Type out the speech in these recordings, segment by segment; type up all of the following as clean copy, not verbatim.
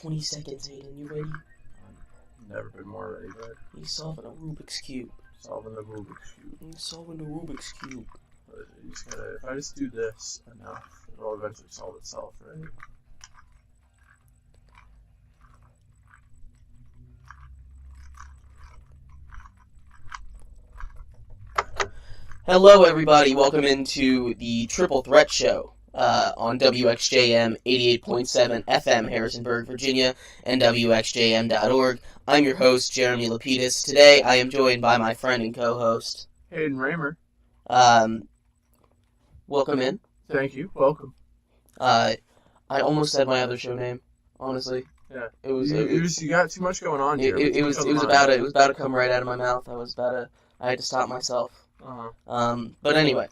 20 seconds, Aiden. You ready? Never been more ready, bud. He's solving a Rubik's Cube. Solving the Rubik's Cube. He's solving the Rubik's Cube. But you just gotta, if I just do this enough, it'll eventually solve itself, right? Hello, everybody. Welcome into the Triple Threat Show on WXJM 88.7 FM, Harrisonburg, Virginia, and WXJM.org. I'm your host, Jeremy Lapidus. Today, I am joined by my friend and co-host, Hayden Raymer. Welcome in. Thank you. Welcome. I almost said my other show name, honestly. Yeah. It was you got too much going on here. It was about to come right out of my mouth. I had to stop myself. But anyway,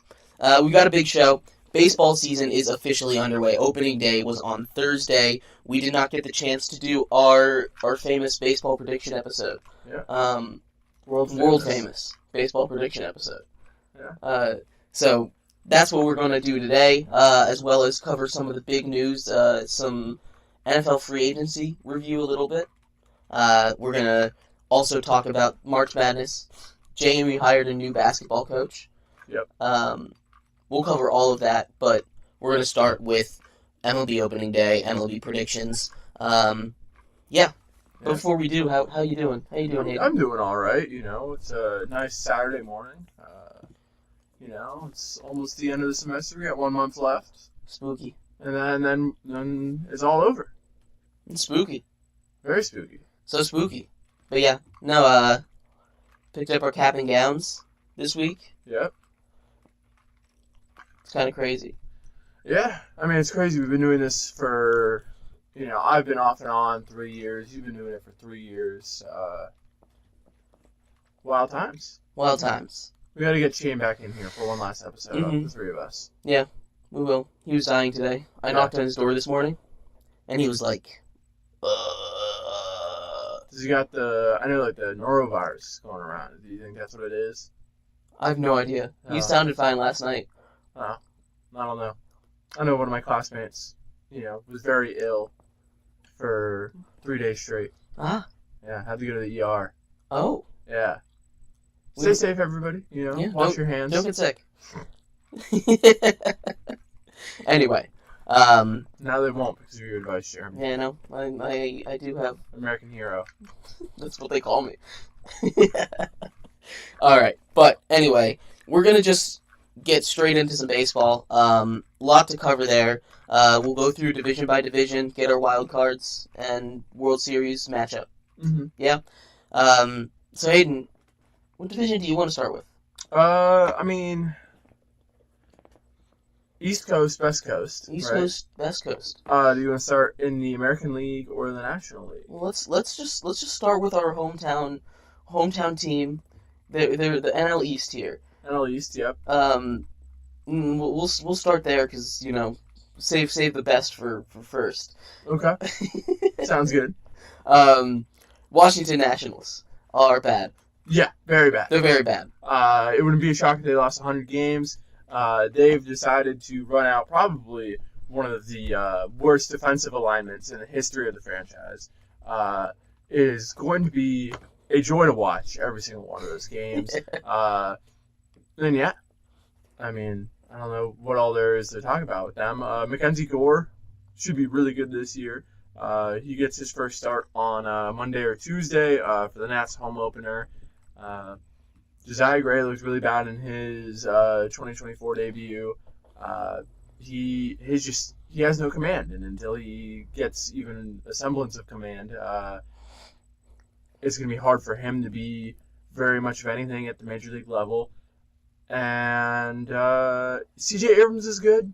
we got a big show. Baseball season is officially underway. Opening day was on Thursday. We did not get the chance to do our famous baseball prediction episode. Yeah. World famous baseball prediction episode. Yeah. So that's what we're going to do today, as well as cover some of the big news, some NFL free agency review a little bit. We're going to also talk about March Madness. Jamie hired a new basketball coach. Yep. We'll cover all of that, but we're going to start with MLB opening day, MLB predictions. Yeah. Before we do, how you doing? How you doing, Hayden? I'm doing all right. You know, it's a nice Saturday morning. You know, it's almost the end of the semester. We got 1 month left. Spooky. And then it's all over. It's spooky. Very spooky. So spooky. But yeah, no, picked up our cap and gowns this week. Yep. It's kind of crazy. Yeah. I mean, it's crazy. We've been doing this for, you know, I've been off and on 3 years. You've been doing it for 3 years. Wild times. Wild times. We got to get Shane back in here for one last episode of the three of us. Yeah, we will. He was dying today. I knocked on his door this morning, and he was like, Does he got the norovirus going around? Do you think that's what it is? I have no idea. He sounded fine last night. I don't know. I know one of my classmates, you know, was very ill for 3 days straight. Ah. Yeah, had to go to the ER. Oh. Yeah. Stay safe, everybody. You know, wash your hands. Don't get sick. Anyway. Now they won't because of your advice, Jeremy. Yeah, no, I do have... American hero. That's what they call me. Alright, but anyway, we're going to just get straight into some baseball. Lot to cover there. We'll go through division by division, get our wild cards, and World Series matchup. Mm-hmm. Yeah? So Hayden, what division do you want to start with? I mean... East Coast, West Coast. East right? Coast, West Coast. Do you want to start in the American League or the National League? Well, let's just start with our hometown team. They're the NL East here. NL East, yep. We'll start there because you know save the best for first. Okay. Sounds good. Washington Nationals are bad. Yeah, very bad. They're very bad. It wouldn't be a shock if they lost 100 games. They've decided to run out probably one of the worst defensive alignments in the history of the franchise. It is going to be a joy to watch every single one of those games. And yeah, I mean, I don't know what all there is to talk about with them. Mackenzie Gore should be really good this year. He gets his first start on Monday or Tuesday for the Nats home opener. Josiah Gray looks really bad in his 2024 debut. He has no command, and until he gets even a semblance of command, it's going to be hard for him to be very much of anything at the major league level. And C.J. Abrams is good.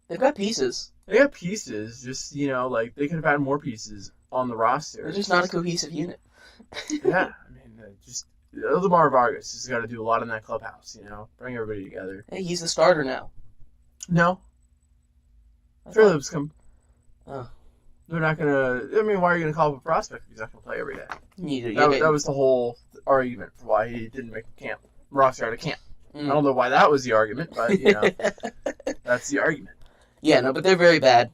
They've got pieces. They got pieces, just, you know, like, they could have had more pieces on the roster. They're just not a cohesive unit. Yeah, I mean, just... Ildemar Vargas has got to do a lot in that clubhouse, you know? Bring everybody together. Hey, he's the starter now. No. Phillips come. Oh. They're not going to... I mean, why are you going to call up a prospect if he's not going to play every day? That was the whole argument for why he didn't make the roster out of camp. I don't know why that was the argument, but, you know, that's the argument. Yeah, no, but they're very bad.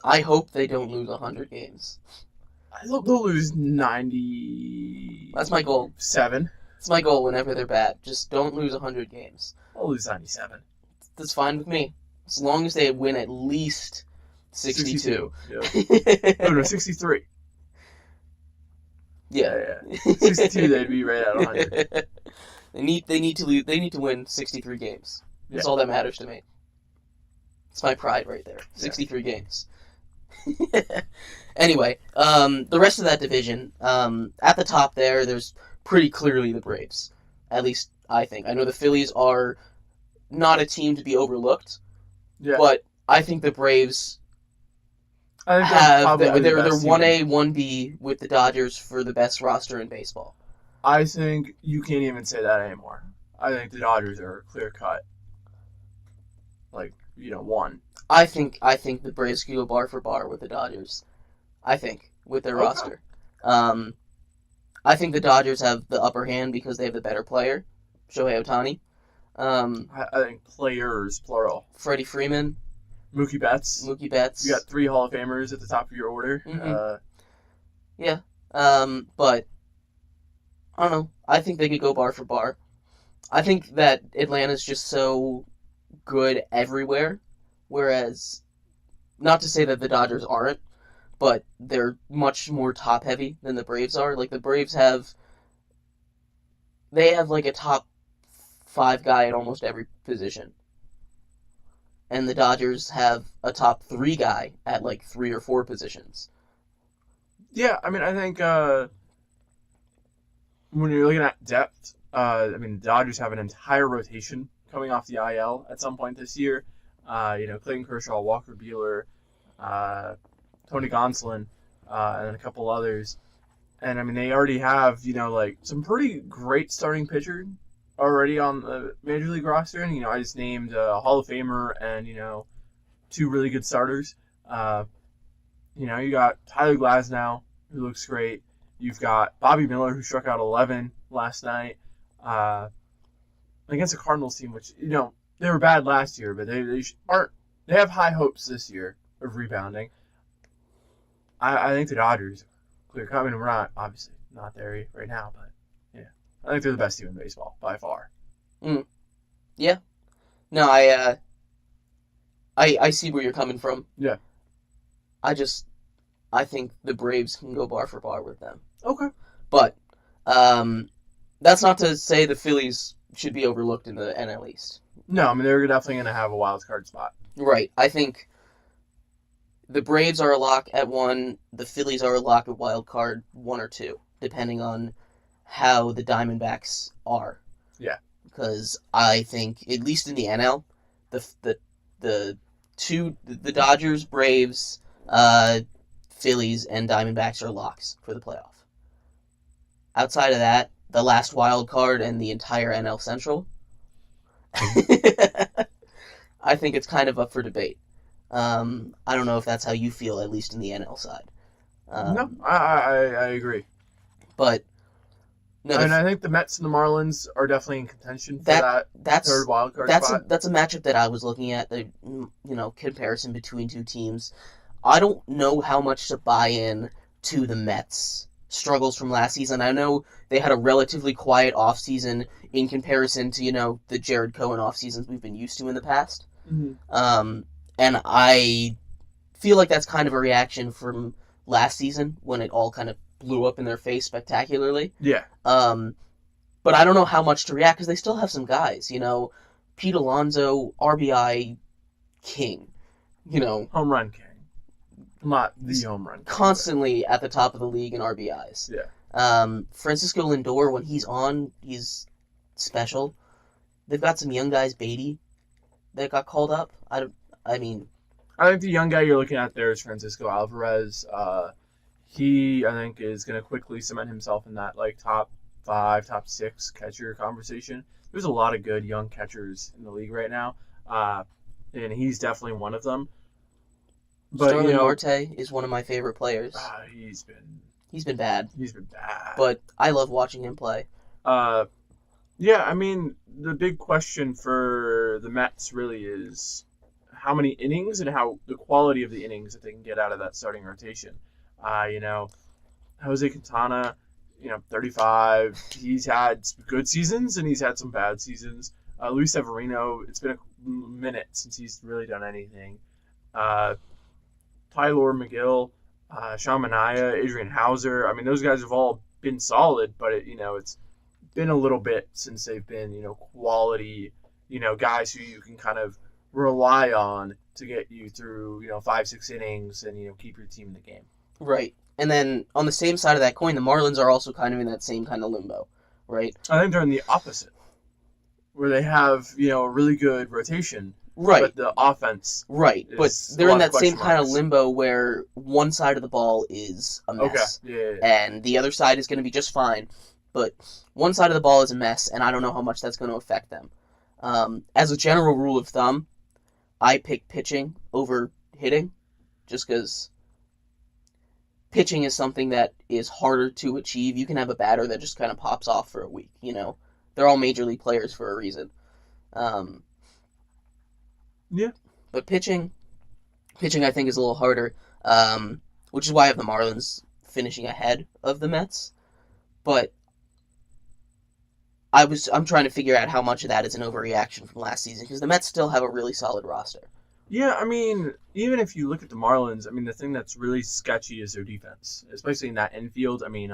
I hope they don't lose 100 games. I hope they'll lose 90. That's my goal. 7. It's my goal whenever they're bad. Just don't lose 100 games. I'll lose 97. That's fine with me. As long as they win at least 62. Yeah. No, 63. Yeah. 62, they'd be right at 100. They need to win 63 games. That's all that matters to me. It's my pride right there. 63 games. Anyway, the rest of that division, at the top there's pretty clearly the Braves. At least I think. I know the Phillies are not a team to be overlooked, but I think the Braves they're 1A, 1B with the Dodgers for the best roster in baseball. I think you can't even say that anymore. I think the Dodgers are clear cut. One. I think the Braves could go bar for bar with the Dodgers. I think with their roster. I think the Dodgers have the upper hand because they have the better player, Shohei Ohtani. I think players, plural. Freddie Freeman. Mookie Betts. You got 3 Hall of Famers at the top of your order. Mm-hmm. Yeah. But I don't know. I think they could go bar for bar. I think that Atlanta's just so good everywhere, whereas, not to say that the Dodgers aren't, but they're much more top-heavy than the Braves are. Like, the Braves have a top 5 guy at almost every position. And the Dodgers have a top 3 guy at, 3 or 4 positions. Yeah, I mean, I think when you're looking at depth, the Dodgers have an entire rotation coming off the IL at some point this year. Clayton Kershaw, Walker Buehler, Tony Gonsolin, and a couple others. And, they already have, some pretty great starting pitchers already on the Major League roster. And, I just named a Hall of Famer and, 2 really good starters. You got Tyler Glasnow, who looks great. You've got Bobby Miller, who struck out 11 last night against a Cardinals team, which, they were bad last year, but they have high hopes this year of rebounding. I think the Dodgers clear cut. We're obviously not there right now, but yeah, I think they're the best team in baseball by far. Yeah. No, I see where you're coming from. Yeah. I think the Braves can go bar for bar with them. Okay. But that's not to say the Phillies should be overlooked in the NL East. No, they're definitely going to have a wild card spot. Right. I think the Braves are a lock at 1. The Phillies are a lock at wild card 1 or 2, depending on how the Diamondbacks are. Yeah. Because I think, at least in the NL, the Dodgers, Braves, Phillies, and Diamondbacks are locks for the playoff. Outside of that, the last wild card and the entire NL Central, I think it's kind of up for debate. I don't know if that's how you feel, at least in the NL side. No, I agree. But no, I think the Mets and the Marlins are definitely in contention for that third wild card spot. That's a matchup that I was looking at. The comparison between 2 teams. I don't know how much to buy in to the Mets' struggles from last season. I know they had a relatively quiet offseason in comparison to, the Jared Cohen offseasons we've been used to in the past. Mm-hmm. And I feel like that's kind of a reaction from last season when it all kind of blew up in their face spectacularly. Yeah. But I don't know how much to react because they still have some guys. Pete Alonso, RBI king. Home run king. Not the home run king. Constantly at the top of the league in RBIs. Yeah. Francisco Lindor, when he's on, he's special. They've got some young guys, Beatty, that got called up. I think the young guy you're looking at there is Francisco Alvarez. He, I think, is going to quickly cement himself in that top 5, top 6 catcher conversation. There's a lot of good young catchers in the league right now, and he's definitely one of them. But Starling Marte is one of my favorite players. He's been bad. He's been bad. But I love watching him play. Yeah, the big question for the Mets really is how many innings and how the quality of the innings that they can get out of that starting rotation. Jose Quintana, 35. He's had some good seasons and he's had some bad seasons. Luis Severino, it's been a minute since he's really done anything. Tyler McGill, Sean Manaea, Adrian Hauser. I mean, those guys have all been solid, but it's been a little bit since they've been, quality, guys who you can kind of rely on to get you through, 5-6 innings and, keep your team in the game. Right. And then on the same side of that coin, the Marlins are also kind of in that same kind of limbo, right? I think they're in the opposite, where they have, a really good rotation. Right. But the offense. Right. But they're in that same kind of limbo where one side of the ball is a mess. Okay. Yeah. And the other side is going to be just fine. But one side of the ball is a mess, and I don't know how much that's going to affect them. As a general rule of thumb, I pick pitching over hitting just because pitching is something that is harder to achieve. You can have a batter that just kind of pops off for a week, They're all major league players for a reason. Yeah. But pitching I think is a little harder, which is why I have the Marlins finishing ahead of the Mets. But I'm trying to figure out how much of that is an overreaction from last season, because the Mets still have a really solid roster. Yeah, I mean, even if you look at the Marlins, I mean, the thing that's really sketchy is their defense, especially in that infield. I mean,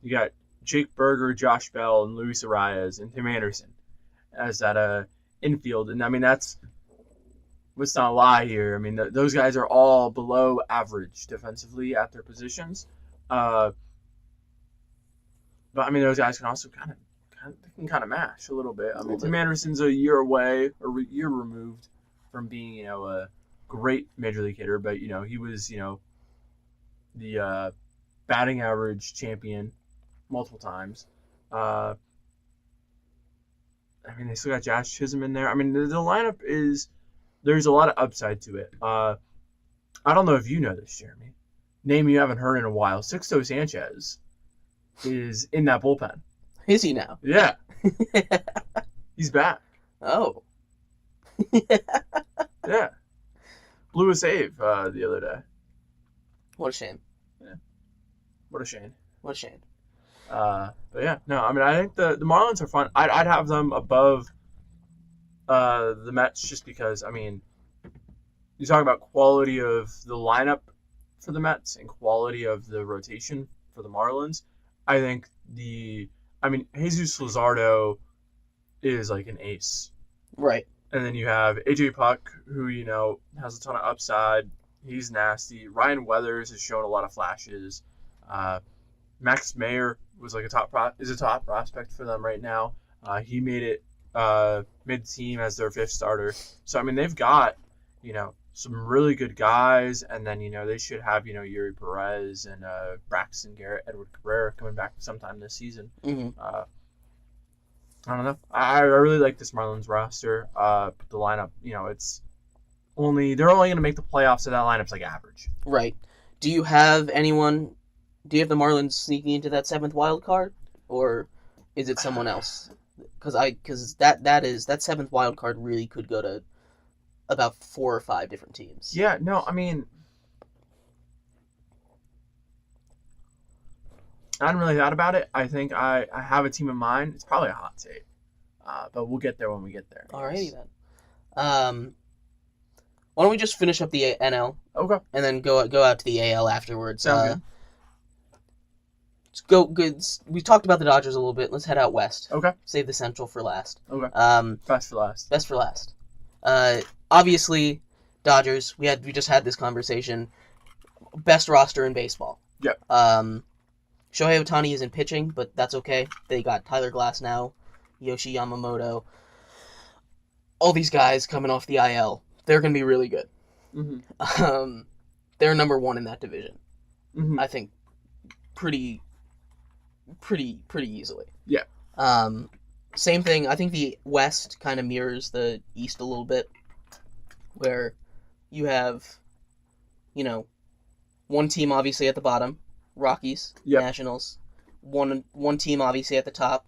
you got Jake Berger, Josh Bell, and Luis Arias, and Tim Anderson as that infield. And, I mean, let's not lie here. I mean, those guys are all below average defensively at their positions. But, I mean, those guys can also kind of mash a little bit. I mean, Tim Anderson's a year removed from being, a great major league hitter, but, he was, the batting average champion multiple times. I mean, they still got Josh Chisholm in there. I mean, the lineup there's a lot of upside to it. I don't know if you know this, Jeremy. Name you haven't heard in a while. Sixto Sanchez is in that bullpen. Is he now? Yeah. He's back. Oh. Yeah. Blew a save the other day. What a shame. Yeah. What a shame. But yeah, no, I mean, I think the Marlins are fun. I'd have them above the Mets just because, I mean, you talk about quality of the lineup for the Mets and quality of the rotation for the Marlins. I think Jesus Luzardo is like an ace. Right. And then you have AJ Puck, who, has a ton of upside. He's nasty. Ryan Weathers has shown a lot of flashes. Max Mayer was like a top prospect for them right now. He made the team as their 5th starter. So, I mean, they've got, some really good guys, and then, they should have, Yuri Perez and Braxton Garrett, Edward Cabrera coming back sometime this season. Mm-hmm. I don't know. I really like this Marlins roster. But the lineup, they're only going to make the playoffs, so that lineup's like average. Right. Do you have the Marlins sneaking into that 7th wild card, or is it someone else? Because that 7th wild card really could go to about 4 or 5 different teams. Yeah, no, I mean, I hadn't really thought about it. I think I have a team in mind. It's probably a hot take, but we'll get there when we get there. Alrighty then. Why don't we just finish up the NL? Okay. And then go out to the AL afterwards. Sounds good. We talked about the Dodgers a little bit. Let's head out west. Okay. Save the Central for last. Okay. Best for last. Best for last. Obviously, Dodgers. We just had this conversation. Best roster in baseball. Yep. Shohei Ohtani isn't pitching, but that's okay. They got Tyler Glasnow, Yoshi Yamamoto. All these guys coming off the IL. They're going to be really good. Mm-hmm. They're number 1 in that division. Mm-hmm. I think pretty easily. Yeah. Same thing. I think the West kind of mirrors the East a little bit, where you have, one team obviously at the bottom, Rockies, yep. Nationals. One team obviously at the top,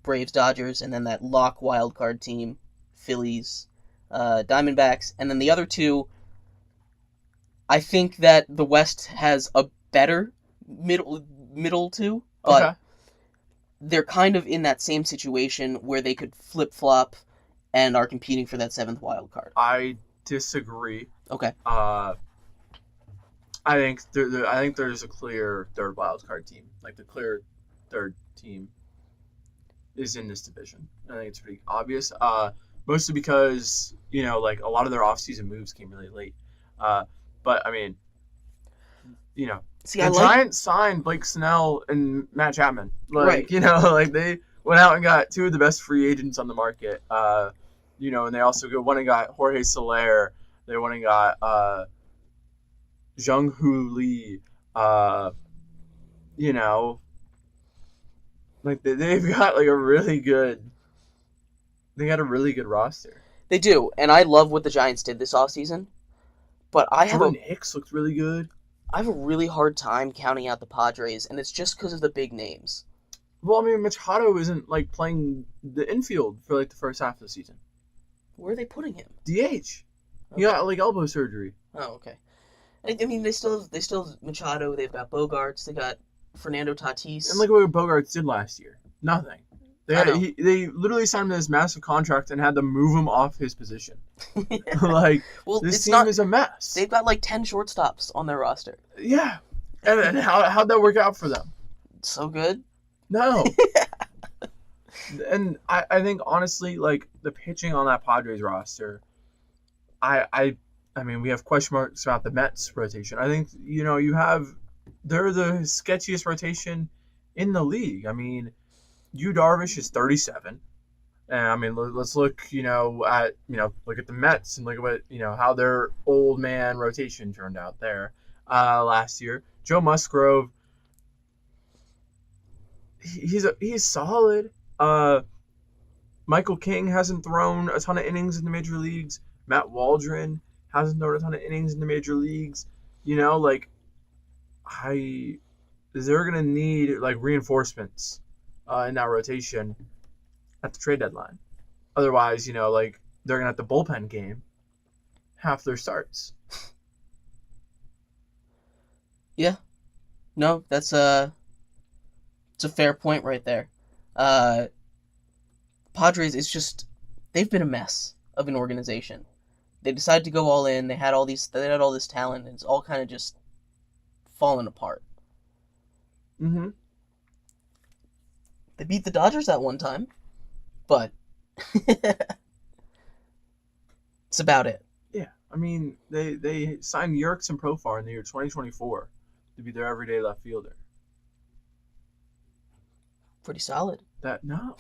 Braves, Dodgers, and then that lock wild card team, Phillies, Diamondbacks, and then the other two, I think that the West has a better middle two, but Okay. they're kind of in that same situation where they could flip-flop and are competing for that 7th wild card. I disagree. Okay. I think I think there's a clear third wild card team. Like the clear third team is in this division. I think it's pretty obvious. Mostly because like a lot of their offseason moves came really late. But I mean, See, the Giants signed Blake Snell and Matt Chapman. Like Right. like they went out and got two of the best free agents on the market. And they also went and got Jorge Soler. They went and got Jung Hoo Lee. Like they've got like a really good. They got a really good roster. They do, and I love what the Giants did this offseason. But Jordan Hicks looked really good. I have a really hard time counting out the Padres, and it's just because of the big names. Well, I mean, Machado isn't like playing the infield for like the first half of the season. Where are they putting him? DH. He got like elbow surgery. Oh, okay. I mean, they still have Machado. They've got Bogarts. They got Fernando Tatis. And look what Bogarts did last year. Nothing. They literally signed him to this massive contract and had to move him off his position. Like, well, this team is a mess. They've got like 10 shortstops on their roster. Yeah. And how'd that work out for them? So good. No. And I think, honestly, like, the pitching on that Padres roster, I mean, we have question marks about the Mets rotation. I think, they're the sketchiest rotation in the league. I mean, Yu Darvish is 37. And I mean, let's look, look at the Mets and look at what, how their old man rotation turned out there last year. Joe Musgrove, he's solid. Michael King hasn't thrown a ton of innings in the major leagues. Matt Waldron hasn't thrown a ton of innings in the major leagues. They're gonna need like reinforcements in that rotation at the trade deadline. Otherwise, they're gonna have to bullpen game half their starts. Yeah. No, it's a fair point right there. Padres is just, they've been a mess of an organization. They decided to go all in. They had all this talent, and it's all kind of just fallen apart. Mm-hmm. They beat the Dodgers that one time, but it's about it. Yeah, I mean, they signed Yerkes and Profar in the year 2024 to be their everyday left fielder. Pretty solid. No.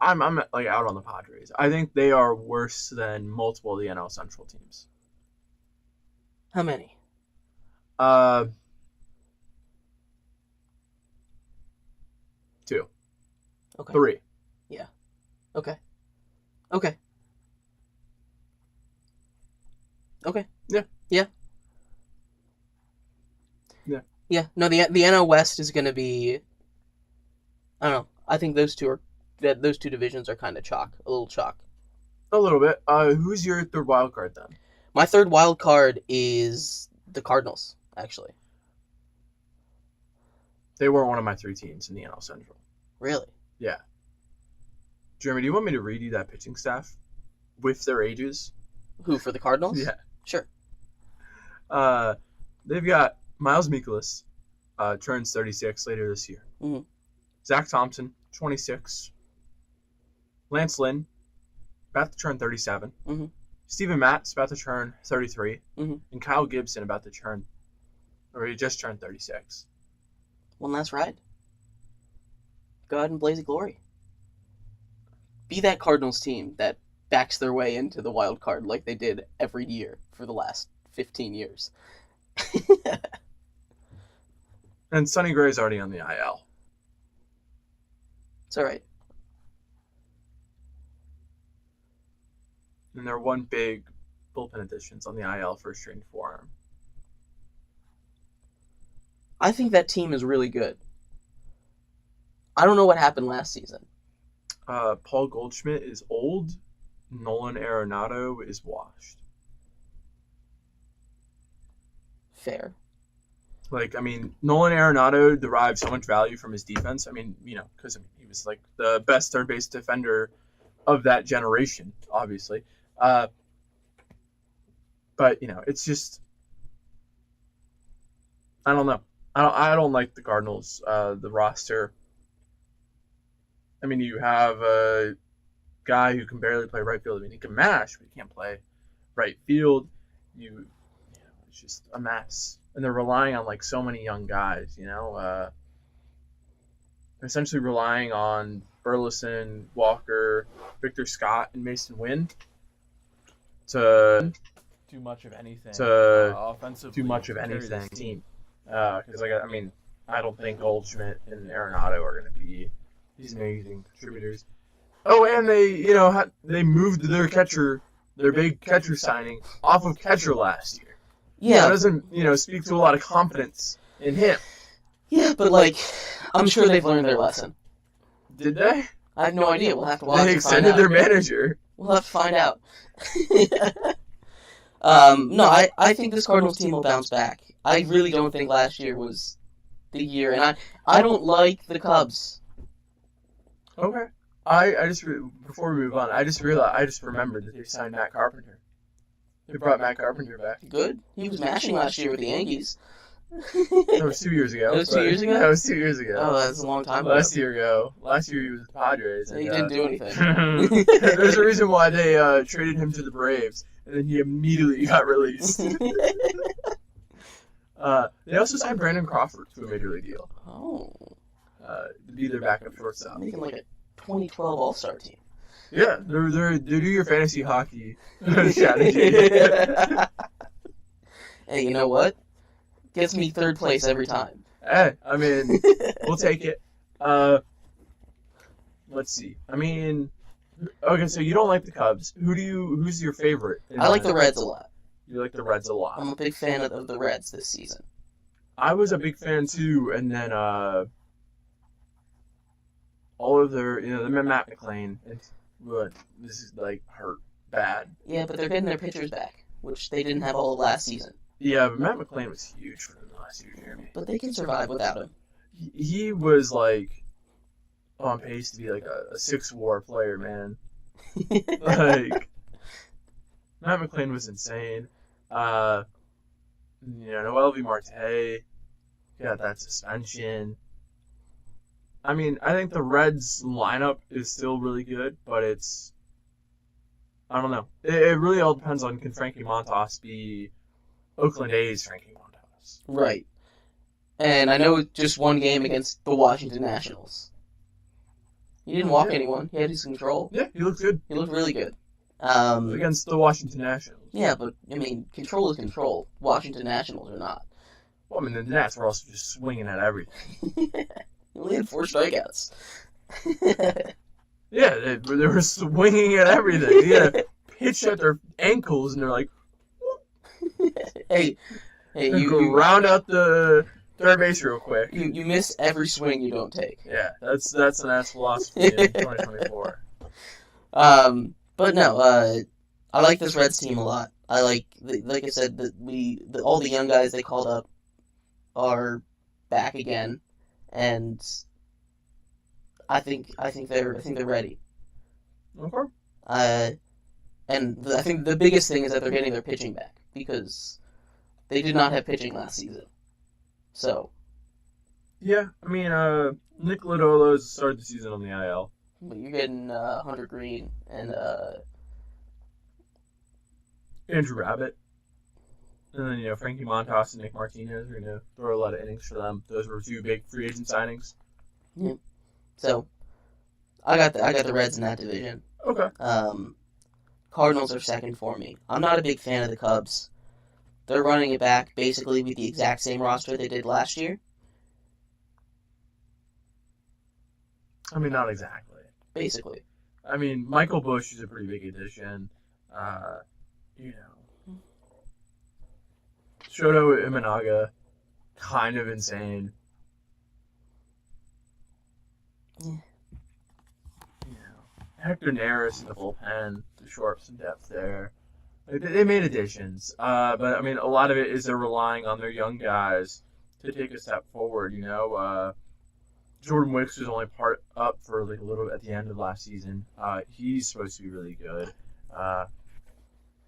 I'm like out on the Padres. I think they are worse than multiple of the NL Central teams. How many? 2. Okay. 3. Yeah. Okay. Okay. Okay. Yeah. Yeah. Yeah. Yeah. No, the NL West is going to be, I don't know. I think those two divisions are kind of chalk, a little chalk. A little bit. Who's your third wild card then? My third wild card is the Cardinals, actually. They were one of my 3 teams in the NL Central. Really? Yeah. Jeremy, do you want me to read you that pitching staff with their ages? Who, for the Cardinals? Yeah. Sure. They've got Miles Mikolas, turns 36 later this year. Mm-hmm. Zach Thompson, 26. Lance Lynn, about to turn 37. Mm-hmm. Steven Matz, about to turn 33. Mm-hmm. And Kyle Gibson, he just turned 36. One last ride. Go ahead and blaze a glory. Be that Cardinals team that backs their way into the wild card like they did every year for the last 15 years. And Sonny Gray's already on the IL. It's all right. And they're one big bullpen additions on the IL for a strained forearm. I think that team is really good. I don't know what happened last season. Paul Goldschmidt is old. Nolan Arenado is washed. Fair. Like, I mean, Nolan Arenado derived so much value from his defense. I mean, because he was like the best third base defender of that generation, obviously. But it's just, I don't know. I don't like the Cardinals, the roster. I mean, you have a guy who can barely play right field. I mean, he can mash, but he can't play right field. It's just a mess. And they're relying on like so many young guys, they're essentially relying on Burleson, Walker, Victor Scott, and Mason Wynn to too much of anything. Offensively, too much of anything. Team, because I don't think Goldschmidt and Arenado are going to be these amazing contributors. Oh, and they moved their big catcher signing off of catcher last year. Yeah. That doesn't, speak to a lot of confidence in him. Yeah, but, I'm sure they've learned their lesson. Did they? I have no idea. We'll have to watch. They extended their manager. We'll have to find out. No, I think this Cardinals team will bounce back. I really don't think last year was the year, and I don't like the Cubs. Okay. I just before we move on, I just remembered that they signed Matt Carpenter. They brought Matt Carpenter back. Good. He was mashing last year with the Yankees. That was 2 years ago. That was 2 years ago? That was 2 years ago. Oh, that's a long time ago. Last year he was with the Padres. He didn't do anything. There's a reason why they traded him to the Braves, and then he immediately got released. They also signed Brandon Crawford to a major league deal. Oh. To be their backup shortstop. Making like a 2012 All-Star team. Yeah, they do your fantasy hockey strategy. Hey, you know what? Gets me third place every time. Hey, we'll take it. Let's see. Okay, so you don't like the Cubs. Who's your favorite? I like the Reds a lot. You like the Reds a lot. I'm a big fan of the Reds this season. I was a big fan too, and then all of their, Matt McClain. This is hurt bad. Yeah, but they're getting their pitchers back, which they didn't have all of last season. Yeah, but Matt McClain was huge for them last year, Jeremy. But they can survive without him. He was on pace to be a 6-WAR player, man. Matt McClain was insane. Noel V. Marte got that suspension. I think the Reds lineup is still really good, but I don't know. It really all depends on, can Frankie Montas be Oakland A's Frankie Montas? Right. And I know just one game against the Washington Nationals. He didn't walk anyone. He had his control. Yeah, he looked good. He looked really good. Against the Washington Nationals. Yeah, but, control is control. Washington Nationals are not. Well, the Nats were also just swinging at everything. He only had 4 strikeouts. Yeah, they were swinging at everything. Yeah, pitch at their ankles, and they're like, hey, you round out the third base real quick. You miss every swing you don't take. Yeah, that's the Nats philosophy in 2024. But no, I like this Reds team a lot. I like I said, that all the young guys they called up are back again. And I think they're ready. Okay. And I think the biggest thing is that they're getting their pitching back because they did not have pitching last season. So. Yeah, Nick Lodolo started the season on the IL. But you're getting Hunter Green and Andrew Rabbit. And then, Frankie Montas and Nick Martinez are going to throw a lot of innings for them. Those were 2 big free agent signings. Yeah. So, I got the Reds in that division. Okay. Cardinals are second for me. I'm not a big fan of the Cubs. They're running it back basically with the exact same roster they did last year. Not exactly. Basically. Michael Busch is a pretty big addition. Shoto Imanaga, kind of insane. Yeah. Hector Neris in the bullpen. shore up some depth there. Like, they made additions, but I mean, a lot of it is they're relying on their young guys to take a step forward. Jordan Wicks was only part up for like a little bit at the end of last season. He's supposed to be really good.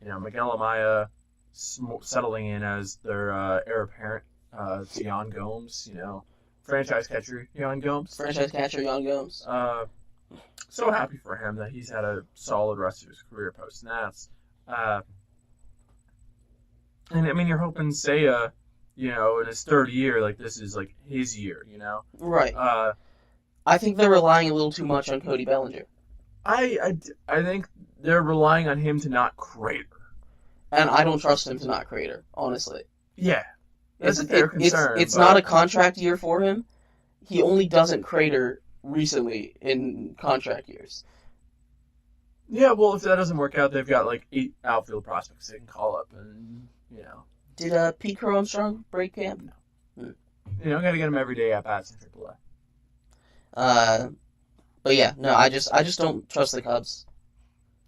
Miguel Amaya settling in as their heir apparent to Jan Gomes. Franchise catcher Jan Gomes. So happy for him that he's had a solid rest of his career post Nats. And I mean, you're hoping Seiya, in his third year, like this is like his year, Right. I think they're relying a little too much on Cody Bellinger. I think they're relying on him to not crater. And I don't trust him to not crater, honestly. Yeah. That's a fair concern. It's not a contract year for him. He only doesn't crater recently in contract years. Yeah, well, if that doesn't work out, they've got like 8 outfield prospects they can call up, and Did Pete Crow Armstrong break camp? No. Gotta get him every day at bats in AAA. But yeah, no, I just don't trust the Cubs.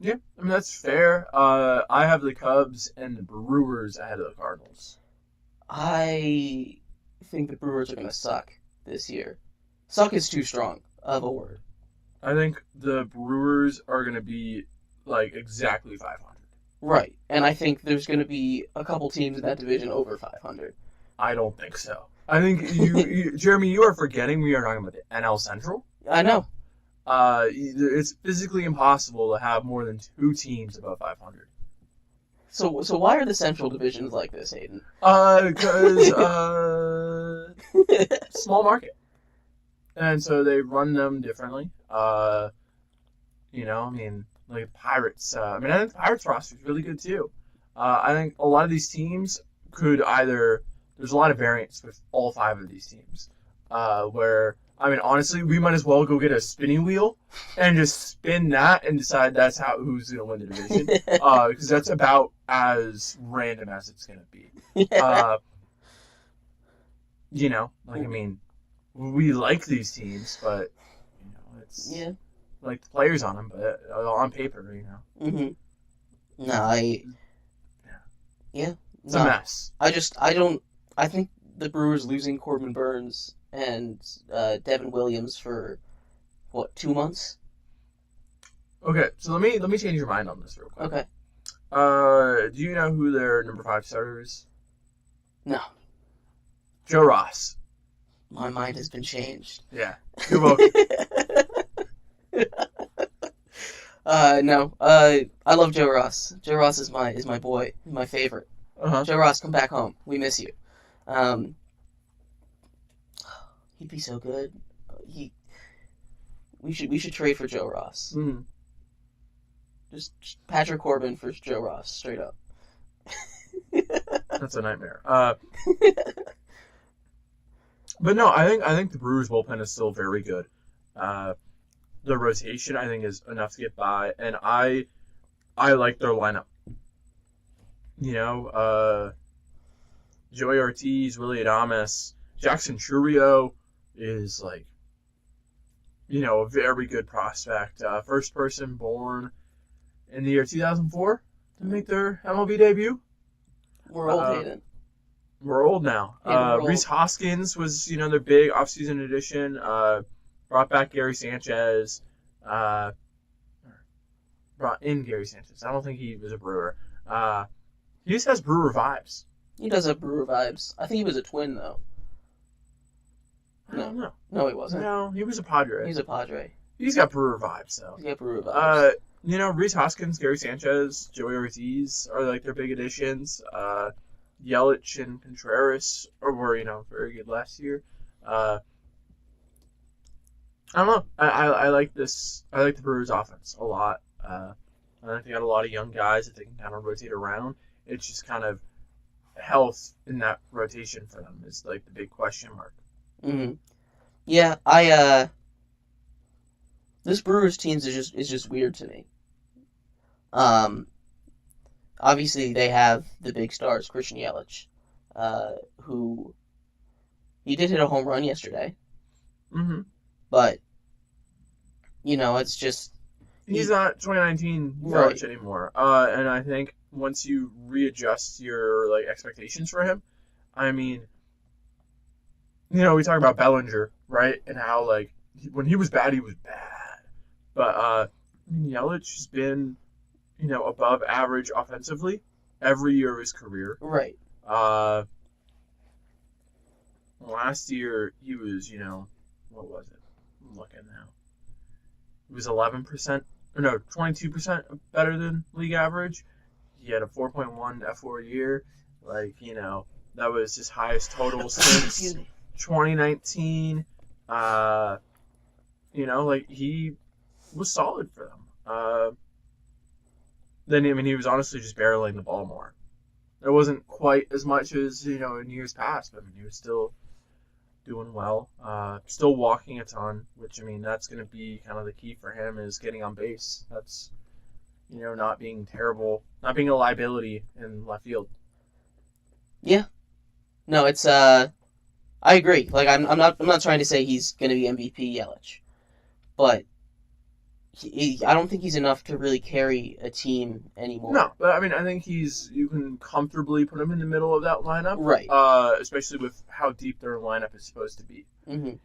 Yeah, I mean that's fair. I have the Cubs and the Brewers ahead of the Cardinals. I think the Brewers are gonna suck this year. Suck is too strong of a word. I think the Brewers are going to be, like, exactly 500. Right, and I think there's going to be a couple teams in that division over 500. I don't think so. I think, Jeremy, you are forgetting we are talking about the NL Central. I know. It's physically impossible to have more than 2 teams above 500. So why are the Central divisions like this, Hayden? Because, small market. And so they run them differently. I mean, like Pirates. I think the Pirates roster is really good too. I think a lot of these teams could either. There's a lot of variance with all 5 of these teams. Where, I mean, honestly, we might as well go get a spinning wheel and just spin that and decide that's who's going to win the division. Because that's about as random as it's going to be. I mean. We like these teams, but it's like the players on them, but on paper, Mm-hmm. It's a mess. I think the Brewers losing Corbin Burns and Devin Williams for 2 months. Okay, so let me change your mind on this real quick. Okay. Do you know who their number 5 starter is? No. Joe Ross. My mind has been changed. Yeah, you're welcome. No. I love Joe Ross. Joe Ross is my boy, my favorite. Uh-huh. Joe Ross, come back home. We miss you. He'd be so good. We should trade for Joe Ross. Mm-hmm. Just Patrick Corbin for Joe Ross, straight up. That's a nightmare. But no, I think the Brewers bullpen is still very good. The rotation I think is enough to get by, and I like their lineup. Joey Ortiz, Willy Adames, Jackson Chourio is like, a very good prospect. First person born in the year 2004 to make their MLB debut. We're old, Hayden. We're old now. Rhys Hoskins was, their big offseason addition. Brought back Gary Sanchez. Brought in Gary Sanchez. I don't think he was a Brewer. He just has Brewer vibes. He does have Brewer vibes. I think he was a Twin, though. I don't know. No, he wasn't. No, he was a Padre. He's a Padre. He's got Brewer vibes, though. He's got Brewer vibes. Rhys Hoskins, Gary Sanchez, Joey Ortiz are like their big additions. Yelich and Contreras were, very good last year. I don't know. I like this. I like the Brewers' offense a lot. I think they got a lot of young guys that they can kind of rotate around. It's just kind of health in that rotation for them is like the big question mark. Mm-hmm. Yeah, this Brewers team is just weird to me. Obviously they have the big stars, Christian Yelich, who he did hit a home run yesterday. Mm-hmm. But it's just He's not 2019 Right. Yelich anymore. And I think once you readjust your like expectations for him, I mean, we talk about Bellinger, right? And how like when he was bad, he was bad. But Yelich has been, above average offensively every year of his career. Right. Last year he was, what was it? I'm looking now. He was 11%, or no, 22% better than league average. He had a 4.1 F4 year. Like, that was his highest total since 2019. Like he was solid for them. Then, he was honestly just barreling the ball more. It wasn't quite as much as, in years past, but he was still doing well. Still walking a ton, which, that's going to be kind of the key for him is getting on base. That's, not being terrible, not being a liability in left field. Yeah. No, it's, I agree. Like, I'm not trying to say he's going to be MVP Yelich, but I don't think he's enough to really carry a team anymore. No, but I think you can comfortably put him in the middle of that lineup. Right. Especially with how deep their lineup is supposed to be. Mm-hmm.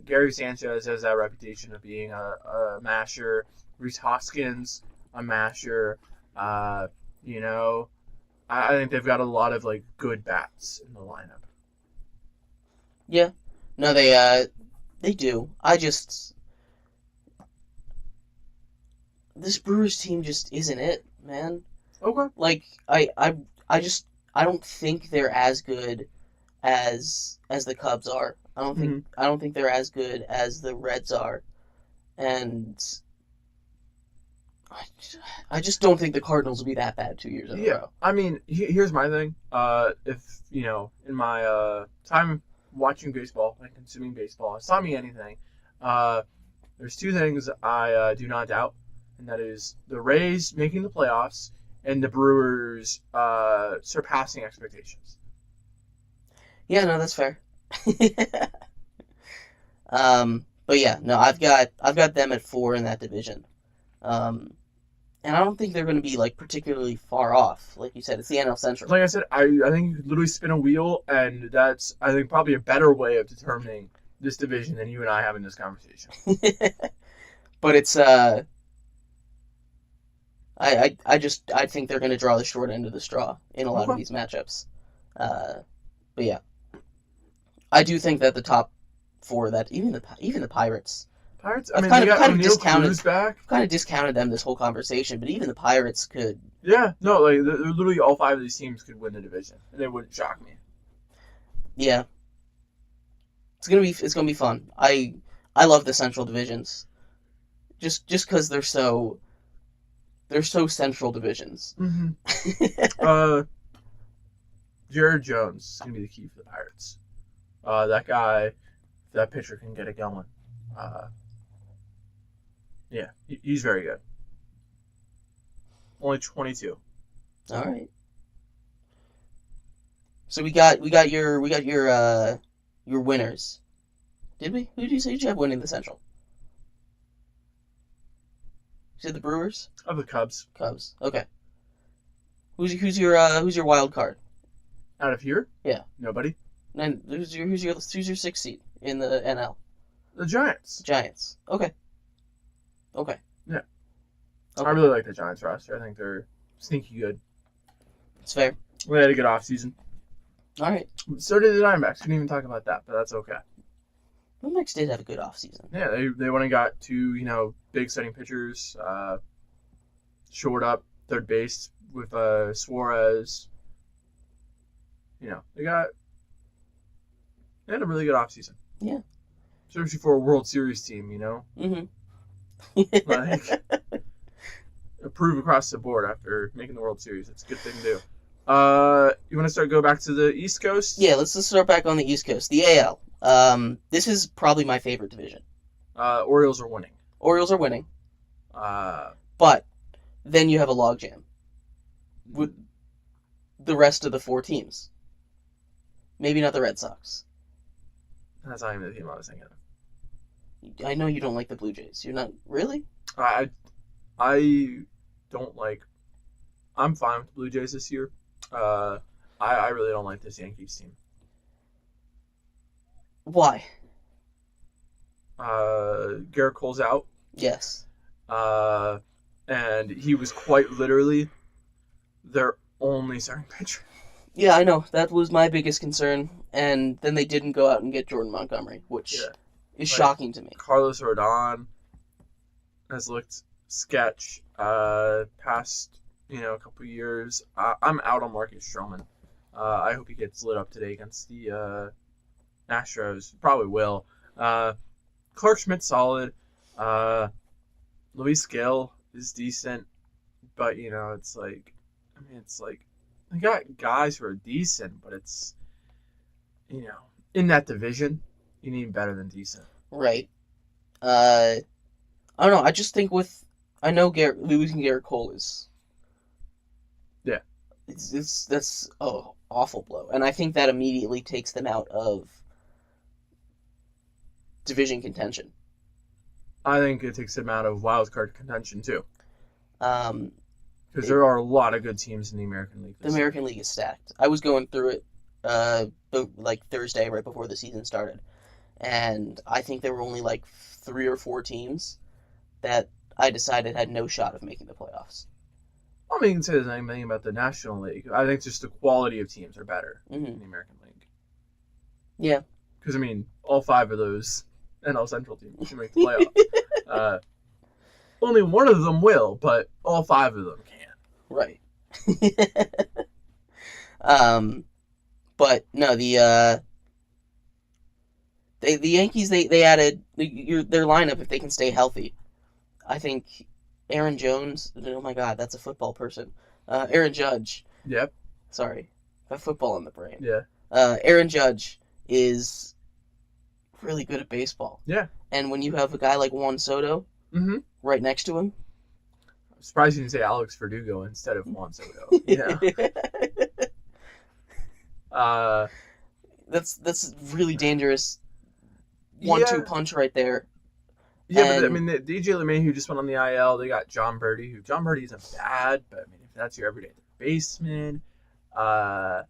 Gary Sanchez has that reputation of being a masher. Rhys Hoskins, a masher. I think they've got a lot of like good bats in the lineup. Yeah. No, they do. This Brewers team just isn't it, man. Okay. Like, I don't think they're as good as the Cubs are. I don't think they're as good as the Reds are, and I just don't think the Cardinals will be that bad 2 years in a row. Here's my thing. If in my time watching baseball and consuming baseball, it's taught me anything. There's two things I do not doubt. And that is the Rays making the playoffs and the Brewers surpassing expectations. Yeah, no, that's fair. But yeah, no, I've got them at 4 in that division. And I don't think they're going to be like particularly far off. Like you said, it's the NL Central. Like I said, I think you could literally spin a wheel, and that's, I think, probably a better way of determining this division than you and I having this conversation. But it's I think they're going to draw the short end of the straw in a lot of these matchups. But yeah, I do think that the top 4, that even the Pirates. I've kind of discounted them this whole conversation, but even the Pirates could. Yeah, no, like literally all 5 of these teams could win the division, and it wouldn't shock me. Yeah, it's gonna be fun. I love the Central divisions, just because they're so central divisions. Mm-hmm. Jared Jones is gonna be the key for the Pirates. That guy, that pitcher can get it going. Yeah, he's very good. Only 22. All right. So we got your winners. Did we? Who did you say you have winning the Central? You said the Brewers? Of the Cubs. Cubs. Okay. Who's your wild card? Out of here? Yeah. Nobody. And who's your 6th seed in the NL? The Giants. Giants. Okay. Yeah. Okay. I really like the Giants roster. I think they're sneaky good. It's fair. We had a good offseason. All right. So did the Diamondbacks. Couldn't even talk about that, but that's okay. The Diamondbacks did have a good offseason. Yeah, they went and got 2, big starting pitchers. Shored up third base with Suarez. They had a really good offseason. Yeah. Especially for a World Series team, Mm-hmm. Like, improve across the board after making the World Series. It's a good thing to do. You want to go back to the East Coast? Yeah, let's start back on the East Coast. The AL. This is probably my favorite division. Orioles are winning. Orioles are winning. But then you have a logjam with the rest of the 4 teams. Maybe not the Red Sox. That's not even the team I was thinking of. I know you don't like the Blue Jays. You're not really? I don't like. I'm fine with the Blue Jays this year. I really don't like this Yankees team. Why? Garrett Cole's out. Yes. And he was quite literally their only starting pitcher. Yeah, I know. That was my biggest concern. And then they didn't go out and get Jordan Montgomery, which is shocking to me. Carlos Rodon has looked sketch past, a couple years. I'm out on Marcus Stroman. I hope he gets lit up today against the Astros. Probably will. Clark Schmidt's solid. Luis Gil is decent, but it's like, they got guys who are decent, but it's, in that division, you need better than decent. Right. I don't know. I just think losing Garrett Cole is. Yeah. That's awful blow, and I think that immediately takes them out of division contention. I think it takes them out of wild card contention too. Because there are a lot of good teams in the American League. The American League is stacked. I was going through it like Thursday right before the season started, and I think there were only like 3 or 4 teams that I decided had no shot of making the playoffs. I mean, you can say the same thing about the National League. I think just the quality of teams are better in the American League. Yeah. Because, all 5 of those NL Central teams can make the playoffs. Only one of them will, but all 5 of them can. Right. But no, the Yankees they added their lineup if they can stay healthy. I think Aaron Jones. Oh my God, that's a football person. Aaron Judge. Yep. Sorry, I have football on the brain. Yeah. Aaron Judge is really good at baseball. Yeah. And when you have a guy like Juan Soto right next to him. I'm surprised you didn't say Alex Verdugo instead of Juan Soto. Yeah. That's really dangerous. 1-2 punch right there. Yeah, but DJ LeMahieu just went on the IL. They got John Birdie, John Birdie isn't bad, but if that's your everyday baseman, the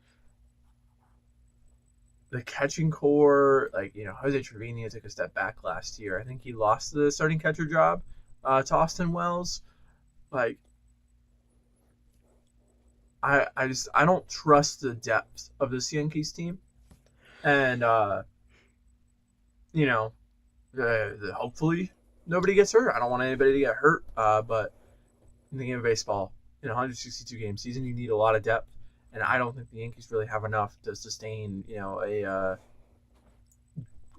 catching core, Jose Trevino took a step back last year. I think he lost the starting catcher job to Austin Wells. I don't trust the depth of this Yankees team, and hopefully nobody gets hurt. I don't want anybody to get hurt, but in the game of baseball, in a 162 game season, you need a lot of depth, and I don't think the Yankees really have enough to sustain a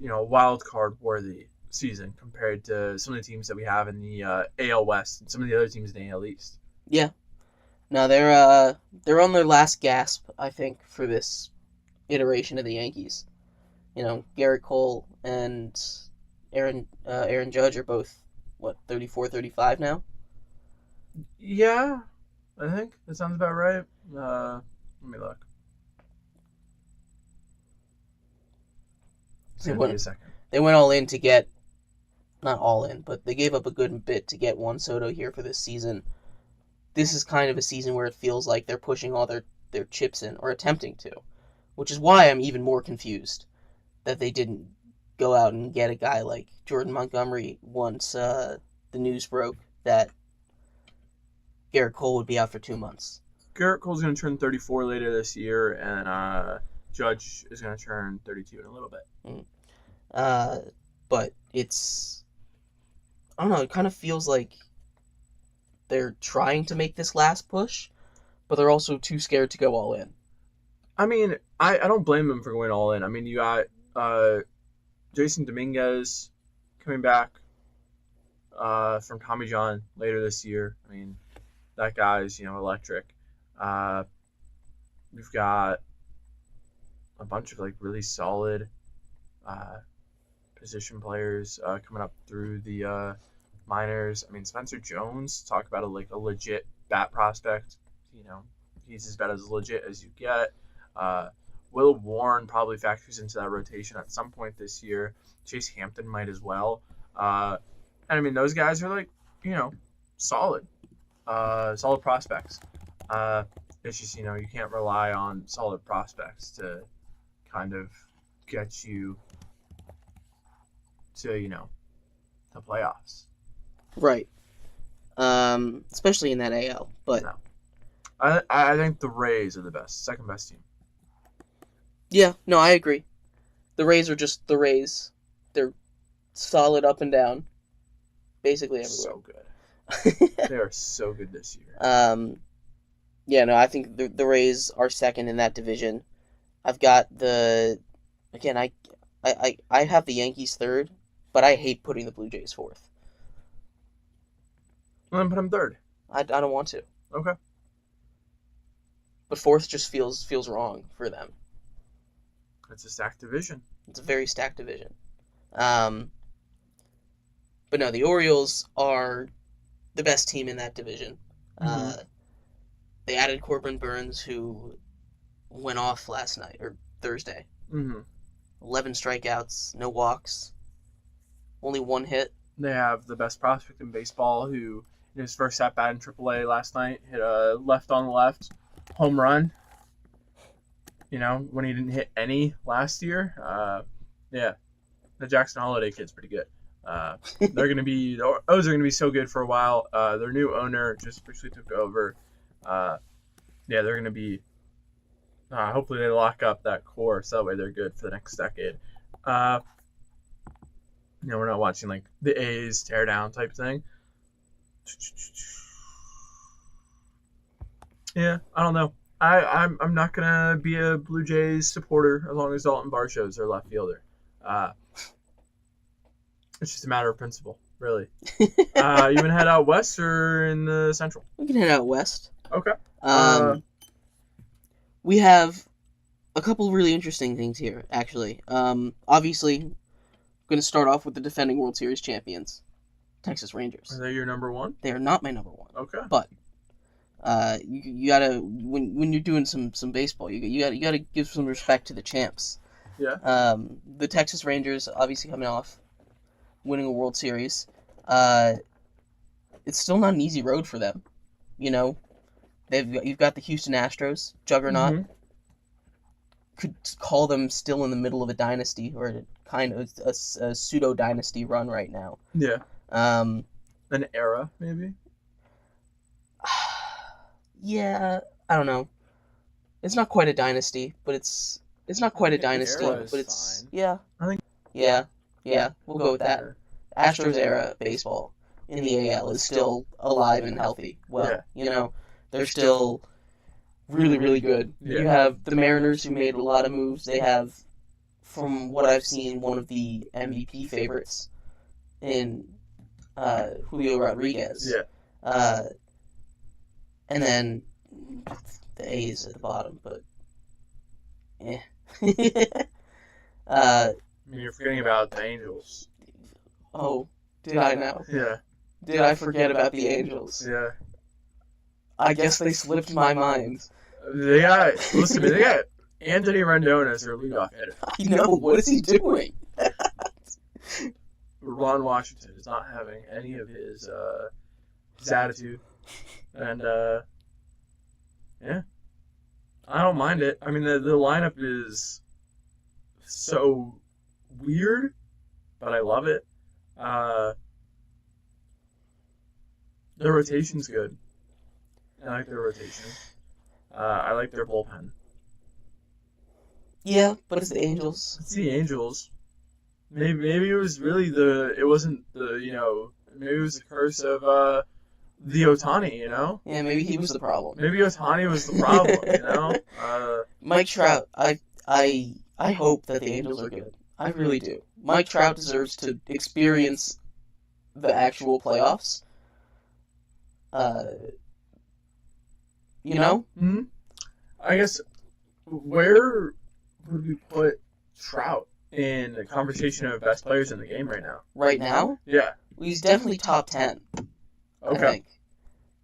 wild card worthy season compared to some of the teams that we have in the AL West and some of the other teams in the AL East. Yeah. No, they're on their last gasp, I think, for this iteration of the Yankees. Garrett Cole and Aaron Judge are both 34, 35 now. Yeah, I think that sounds about right. Let me look. Give me a second. They went all in to get, not all in, but they gave up a good bit to get Juan Soto here for this season. This is kind of a season where it feels like they're pushing all their chips in, or attempting to, which is why I'm even more confused that they didn't go out and get a guy like Jordan Montgomery once the news broke that Garrett Cole would be out for 2 months. Garrett Cole's going to turn 34 later this year, and Judge is going to turn 32 in a little bit. But it's, I don't know, it kind of feels like they're trying to make this last push, but they're also too scared to go all in. I don't blame them for going all in. You got Jason Dominguez coming back from Tommy John later this year. That guy's, electric. We've got a bunch of really solid position players coming up through the minors. Spencer Jones, talk about a legit bat prospect. He's as bad as legit as you get. Will Warren probably factors into that rotation at some point this year. Chase Hampton might as well. Those guys are solid. Solid prospects. It's just, you can't rely on solid prospects to kind of get you to, the playoffs. Right. Especially in that AL. But no. I think the Rays are the second best team. Yeah, no, I agree. The Rays are just the Rays. They're solid up and down, basically everywhere. So good. They are so good this year. Yeah, no, I think the Rays are second in that division. I've got I have the Yankees third, but I hate putting the Blue Jays fourth. Well, then put them third. I don't want to. Okay. But fourth just feels wrong for them. It's a stacked division. It's a very stacked division. But no, the Orioles are the best team in that division. Mm-hmm. They added Corbin Burns, who went off last night, or Thursday. Mm-hmm. 11 strikeouts, no walks, only one hit. They have the best prospect in baseball, who in his first at-bat in AAA last night hit a left on the left home run. When he didn't hit any last year. Yeah, the Jackson Holiday kid's pretty good. They're gonna be the O's are gonna be so good for a while. Their new owner just officially took over. They're gonna be. Hopefully they lock up that core so that way they're good for the next decade. We're not watching like the A's tear down type thing. Yeah, I don't know. I'm not gonna be a Blue Jays supporter as long as Dalton Varsho's their left fielder. It's just a matter of principle, really. You wanna head out west or in the central? We can head out west. Okay. We have a couple really interesting things here, actually. Obviously, I'm going to start off with the defending World Series champions, Texas Rangers. Are they your number one? They are not my number one. Okay. But you gotta when you're doing some baseball, you gotta give some respect to the champs. Yeah. The Texas Rangers obviously coming off winning a World Series. It's still not an easy road for them. You've got the Houston Astros, juggernaut. Mm-hmm. Could call them still in the middle of a dynasty, or kind of a pseudo dynasty run right now. Yeah. An era, maybe. Yeah, I don't know. It's not quite a dynasty, but it's not quite a dynasty, but it's fine. Yeah. I think. Yeah. We'll go with that. Astros era baseball in the AL is still alive and healthy. Well, they're still really, really good. Yeah. You have the Mariners, who made a lot of moves. They have, from what I've seen, one of the MVP favorites in Julio Rodriguez. Yeah. And then the A's at the bottom, but yeah. You're forgetting about the Angels. Oh, did I now? Yeah. Did I forget about the Angels? Yeah. I guess they slipped my mind. They got Anthony Rendon as their leadoff hitter. I know. What is he doing? Ron Washington is not having any of his attitude, and yeah, I don't mind it. I mean, the lineup is so weird, but I love it. The rotation's good. I like their rotation. I like their bullpen. Yeah, but it's the Angels. It's the Angels. Maybe it was really maybe it was the curse of the Ohtani, Yeah, maybe he was the problem. Maybe Ohtani was the problem, Mike Trout, I hope that the Angels are good. I really do. Mike Trout deserves to experience the actual playoffs. Mm-hmm. I guess, where would we put Trout in the conversation of best players in the game right now? Right now? Yeah. Well, he's definitely top 10. Okay. I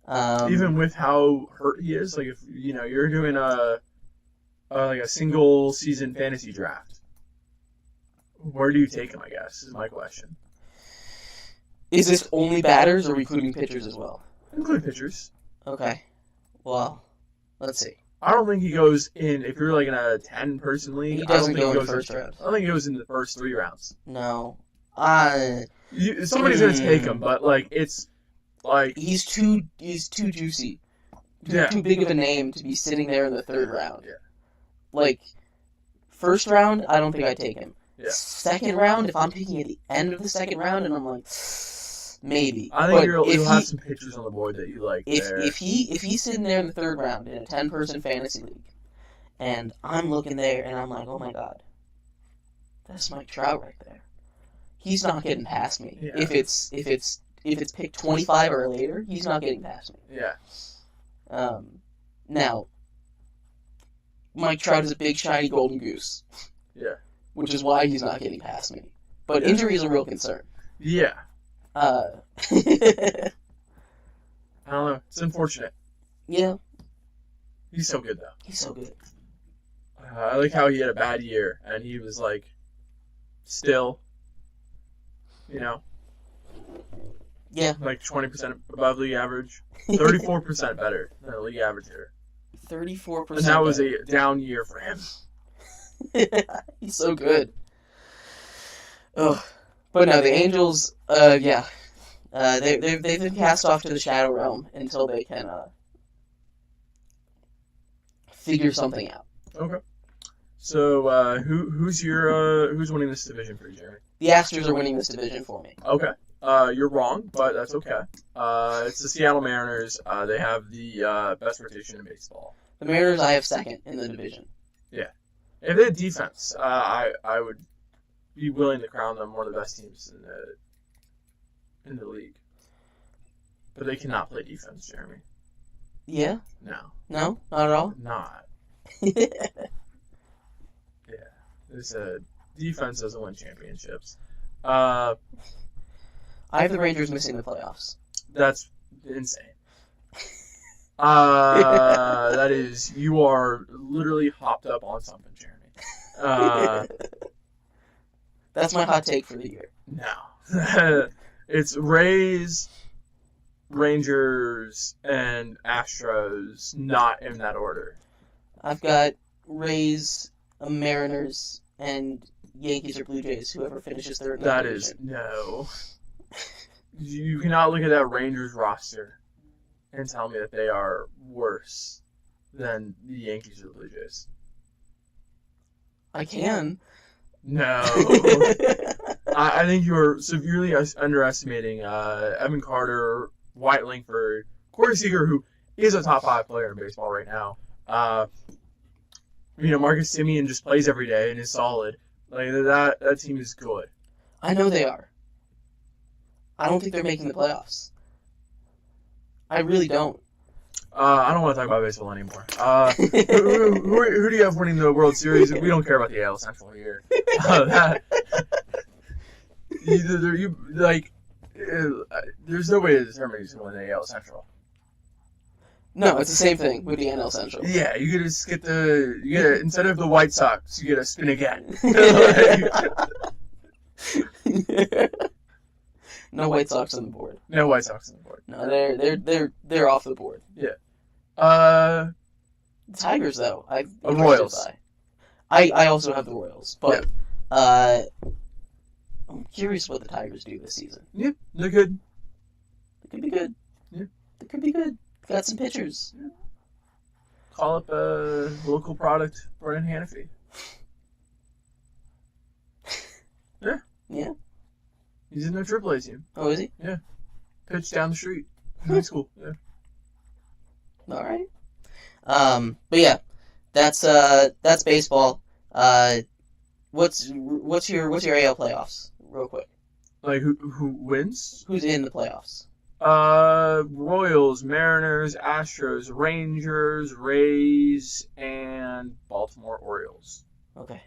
think. Even with how hurt he is, like if you're doing a single season fantasy draft, where do you take him? I guess is my question. Is this only batters, or are we including pitchers as well? Include pitchers. Okay. Well, let's see. I don't think he goes in, if you're like in a 10-person league, He doesn't go in the goes first round. I don't think he goes in the first 3 rounds. No. Somebody's going to take him, but like it's like he's too juicy. Too big of a name to be sitting there in the 3rd round. Yeah. Like, first round, I don't think I'd take him. Yeah. Second round, if I'm picking at the end of the second round, and I'm like, maybe. I think you'll have some pitchers on the board that you like. If he's sitting there in the 3rd round in a 10-person fantasy league, and I'm looking there and I'm like, oh my god, that's Mike Trout right there. He's not getting past me. Yeah. If it's picked 25 or later, he's not getting past me. Yeah. Now, Mike Trout is a big shiny golden goose. Yeah. Which is why he's not getting past me. But injury is a real concern. Yeah. I don't know. It's unfortunate. Yeah. He's so good, though. He's so good. I like how he had a bad year, and he was, like, still, Yeah. like 20% above league average. 34% better than a league average hitter. 34%. And that was a down year for him. He's so good. Oh, but no, the Angels. Yeah, they've been cast off to the shadow realm until they can figure something out. Okay. So who's winning this division for you, Jeremy? The Astros are winning this division for me. Okay. You're wrong, but that's okay. It's the Seattle Mariners. They have the best rotation in baseball. The Mariners, I have second in the division. Yeah. If they had defense, I would be willing to crown them one of the best teams in the league. But they cannot play defense, Jeremy. Yeah? No. No? Not at all? Not. Yeah. There's a defense doesn't win championships. I have the Rangers missing the playoffs. That's insane. That is, you are literally hopped up on something, Jeremy. That's my hot take for the year. No. It's Rays, Rangers, and Astros, not in that order. I've got Rays, Mariners, and Yankees or Blue Jays, whoever finishes third in the That division. is, no. You cannot look at that Rangers roster and tell me that they are worse than the Yankees or the Blue Jays. I can. No. I think you're severely underestimating Evan Carter, White Langford, Corey Seager, who is a top 5 player in baseball right now. Marcus Semien just plays every day and is solid. Like that team is good. I know they are. I don't think they're making the playoffs. I really don't. I don't want to talk about baseball anymore. Who do you have winning the World Series? We don't care about the AL Central here. There's no way to determine who's going to win the AL Central. No, it's the same thing with the NL Central. Yeah, you just get instead of the White Sox, you get a spin again. No White Sox on the board. No White Sox on the board. No, they're off the board. Yeah. Tigers though. Royals. I also have the Royals, but I'm curious what the Tigers do this season. Yeah, they're good. They could be good. Yeah, they could be good. Got some pitchers. Yeah. Call up a local product, Brian Hannafy. Yeah. Yeah. He's in their AAA team. Oh, is he? Yeah. Pitch down the street. High school. Yeah. All right. But yeah, that's baseball. What's your AL playoffs? Real quick. Like who wins? Who's in the playoffs? Royals, Mariners, Astros, Rangers, Rays, and Baltimore Orioles. Okay.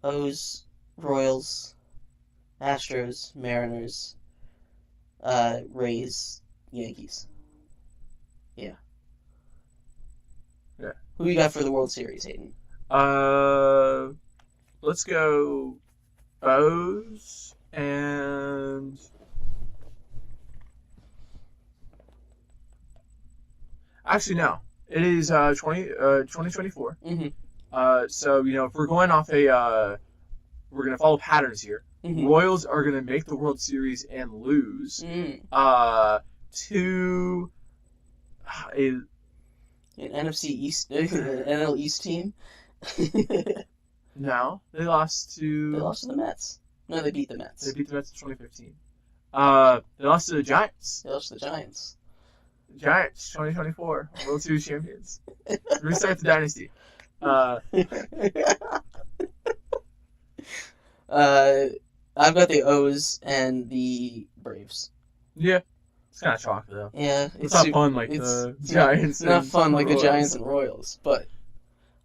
O's, Royals, Astros, Mariners, Rays, Yankees. Yeah. Yeah. Who you got for the World Series, Hayden? Let's go O's and Actually, no. It is 2024. So, if we're going off we're going to follow patterns here. Royals are going to make the World Series and lose to an NFC East, NL East team. No, they lost to the Mets. No, they beat the Mets. They beat the Mets in 2015. They lost to the Giants. They lost to the Giants. Giants, 2024 World Series champions. Restart the dynasty. I've got the O's and the Braves. Yeah. It's kind of chalk, though. Yeah. It's not fun like the Giants. It's not fun like the Giants and Royals, but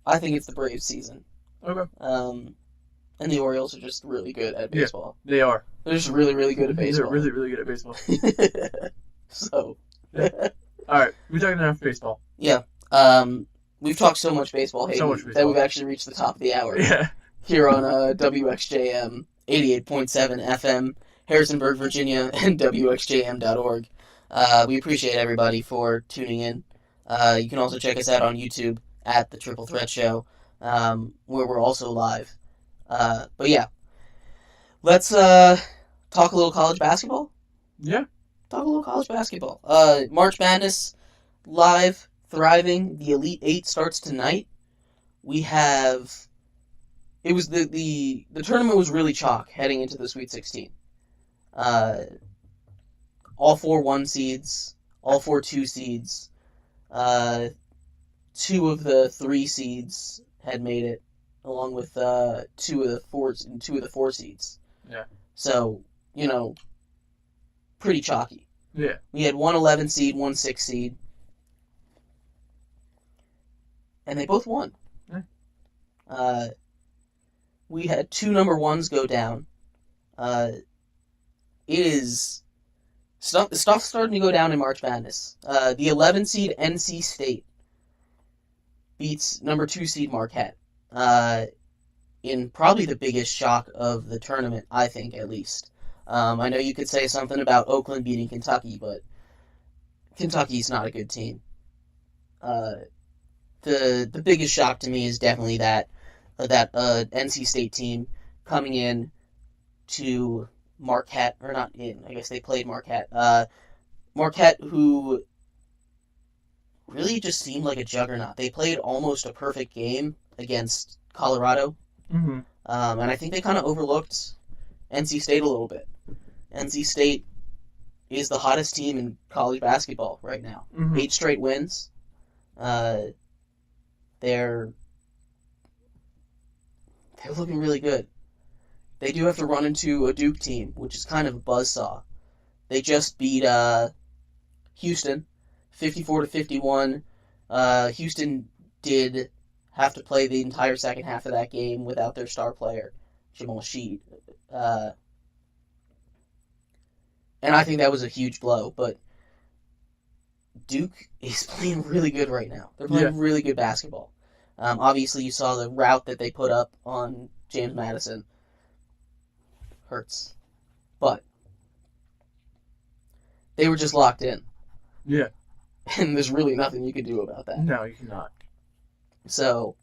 I think it's the Braves season. Okay. And the Orioles are just really good at baseball. Yeah, they are. They're just really, really good at baseball. They're really, really good at baseball. So. All right. We're talking enough baseball. Yeah. We've talked so much baseball, that we've actually reached the top of the hour. Yeah. Here on WXJM 88.7 FM, Harrisonburg, Virginia, and WXJM.org. We appreciate everybody for tuning in. You can also check us out on YouTube at The Triple Threat Show, where we're also live. But yeah, let's talk a little college basketball. Yeah. Talk a little college basketball. March Madness, live, thriving. The Elite Eight starts tonight. We have... It was the tournament was really chalk heading into the Sweet 16. All 4 1 seeds, all 4 2 seeds. 2 of the 3 seeds had made it, along with 2 of the 4 seeds. Yeah. So, pretty chalky. Yeah. We had 1 11 seed, 1 6 seed, and they both won. Yeah. We had 2 number 1s go down. It is stuff starting to go down in March Madness. The 11 seed NC State beats number 2 seed Marquette. In probably the biggest shock of the tournament, I think, at least. I know you could say something about Oakland beating Kentucky, but Kentucky's not a good team. The biggest shock to me is definitely that NC State team coming in to Marquette, or not in, I guess they played Marquette. Marquette, who really just seemed like a juggernaut. They played almost a perfect game against Colorado. Mm-hmm. And I think they kind of overlooked NC State a little bit. NC State is the hottest team in college basketball right now. Mm-hmm. 8 straight wins. They're looking really good. They do have to run into a Duke team, which is kind of a buzzsaw. They just beat Houston, 54-51. Houston did have to play the entire second half of that game without their star player, Jamal Sheed. And I think that was a huge blow, but Duke is playing really good right now. They're playing really good basketball. Obviously, you saw the route that they put up on James Madison. Hurts. But they were just locked in. Yeah. And there's really nothing you can do about that. No, you cannot. So,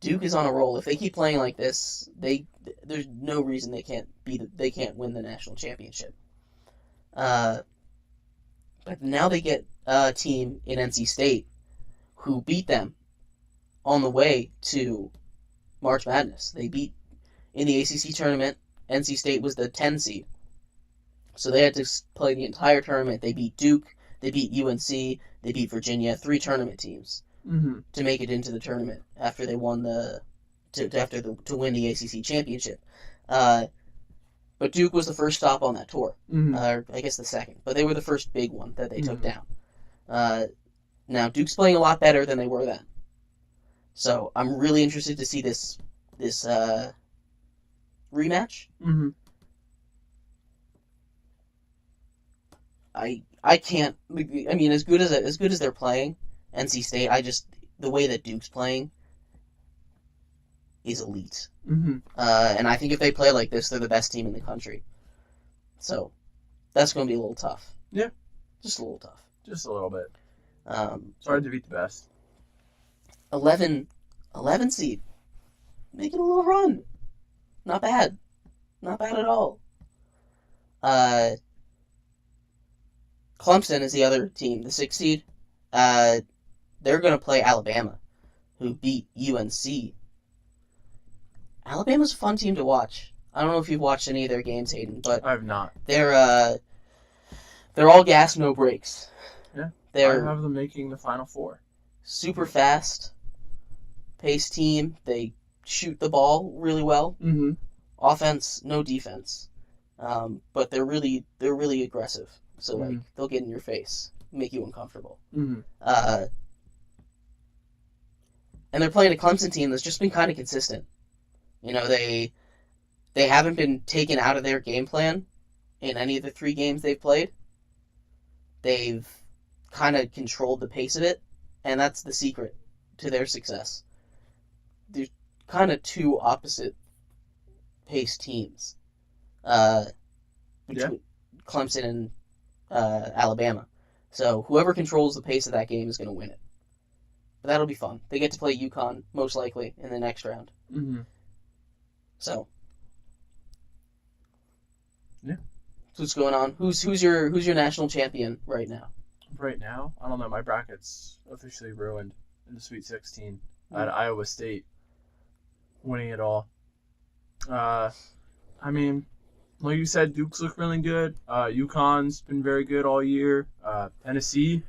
Duke is on a roll. If they keep playing like this, there's no reason they can't win the national championship. But now they get a team in NC State who beat them on the way to March Madness. They beat, in the ACC tournament, NC State was the 10 seed. So they had to play the entire tournament. They beat Duke, they beat UNC, they beat Virginia, 3 tournament teams to make it into the tournament after they won to win the ACC championship. But Duke was the first stop on that tour. I guess the second. But they were the first big one that they took down. Now, Duke's playing a lot better than they were then. So I'm really interested to see this rematch. I can't. I mean, as good as they're playing, NC State. The way that Duke's playing is elite. And I think if they play like this, they're the best team in the country. So that's going to be a little tough. Yeah, just a little tough. Just a little bit. It's hard to beat the best. 11 seed. Making a little run. Not bad. Not bad at all. Clemson is the other team, the 6th seed. They're going to play Alabama, who beat UNC. Alabama's a fun team to watch. I don't know if you've watched any of their games, Hayden, but I have not. They're all gas, no brakes. Yeah, they're I have them making the Final Four. Super fast, paced team. They shoot the ball really well. Mm-hmm. Offense, no defense, but they're really aggressive. So like they'll get in your face, make you uncomfortable. Mm-hmm. And they're playing a Clemson team that's just been kind of consistent. You know, they haven't been taken out of their game plan in any of the 3 games they've played. They've kind of controlled the pace of it, and that's the secret to their success. They're kind of 2 opposite pace teams, between Clemson and Alabama. So whoever controls the pace of that game is going to win it. But that'll be fun. They get to play UConn, most likely, in the next round. Mm-hmm. So, yeah, that's what's going on. Who's your national champion right now? Right now, I don't know. My bracket's officially ruined in the Sweet 16. I had Iowa State winning it all. I mean, like you said, Duke's look really good. UConn's been very good all year. Tennessee,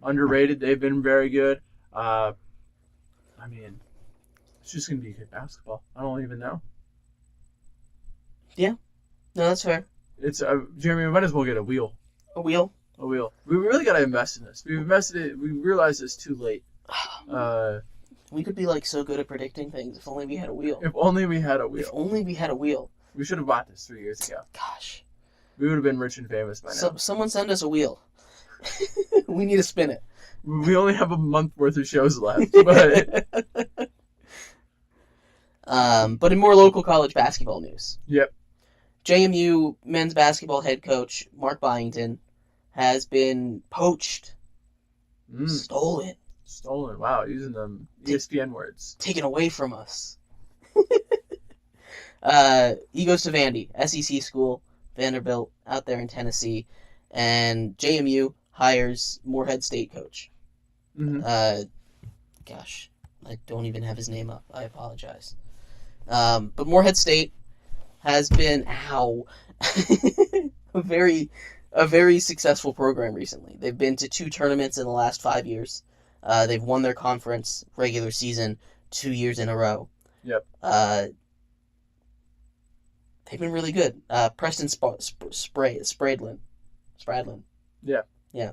underrated. They've been very good. I mean, it's just going to be good basketball. I don't even know. Yeah. No, that's fair. It's Jeremy, we might as well get a wheel. A wheel? A wheel. We really got to invest in this. We realized it's too late. We could be like so good at predicting things if only we had a wheel. If only we had a wheel. If only we had a wheel. We should have bought this 3 years ago. Gosh. We would have been rich and famous by now. Someone send us a wheel. We need to spin it. We only have a month worth of shows left. But but in more local college basketball news. Yep. JMU men's basketball head coach Mark Byington has been poached. Stolen. Wow, using them ESPN words. Taken away from us. He goes to Vandy, SEC school, Vanderbilt, out there in Tennessee, and JMU hires Morehead State coach. Mm-hmm. Gosh, I don't even have his name up. I apologize. But Morehead State has been a very successful program recently. They've been to 2 tournaments in the last 5 years. They've won their conference regular season 2 years in a row. Yep. They've been really good. Preston Spradlin. Yeah. Yeah.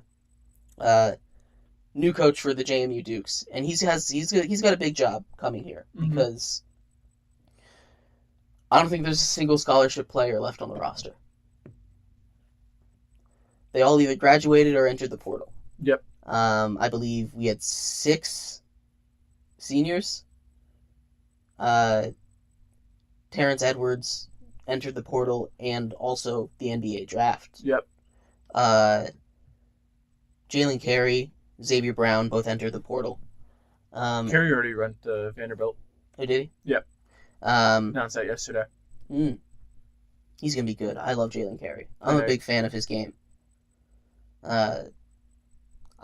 New coach for the JMU Dukes, and he's got a big job coming here because I don't think there's a single scholarship player left on the roster. They all either graduated or entered the portal. Yep. I believe we had 6 seniors. Terrence Edwards entered the portal and also the NBA draft. Yep. Jalen Carey, Xavier Brown both entered the portal. Carey already went to Vanderbilt. Oh, did he? Yep. Announced that yesterday. He's going to be good. I love Jalen Carey. I'm a big fan of his game. I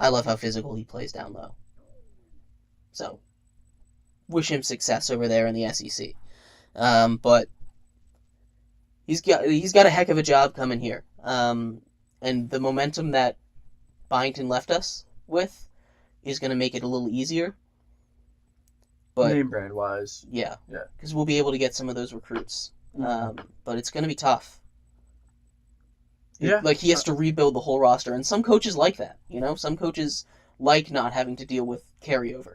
love how physical he plays down low. So, wish him success over there in the SEC. But he's got a heck of a job coming here. And the momentum that Byington left us with is going to make it a little easier. But name brand wise. Yeah. Because we'll be able to get some of those recruits. But it's going to be tough. Yeah. Like, he has to rebuild the whole roster. And some coaches like that, you know? Some coaches like not having to deal with carryover.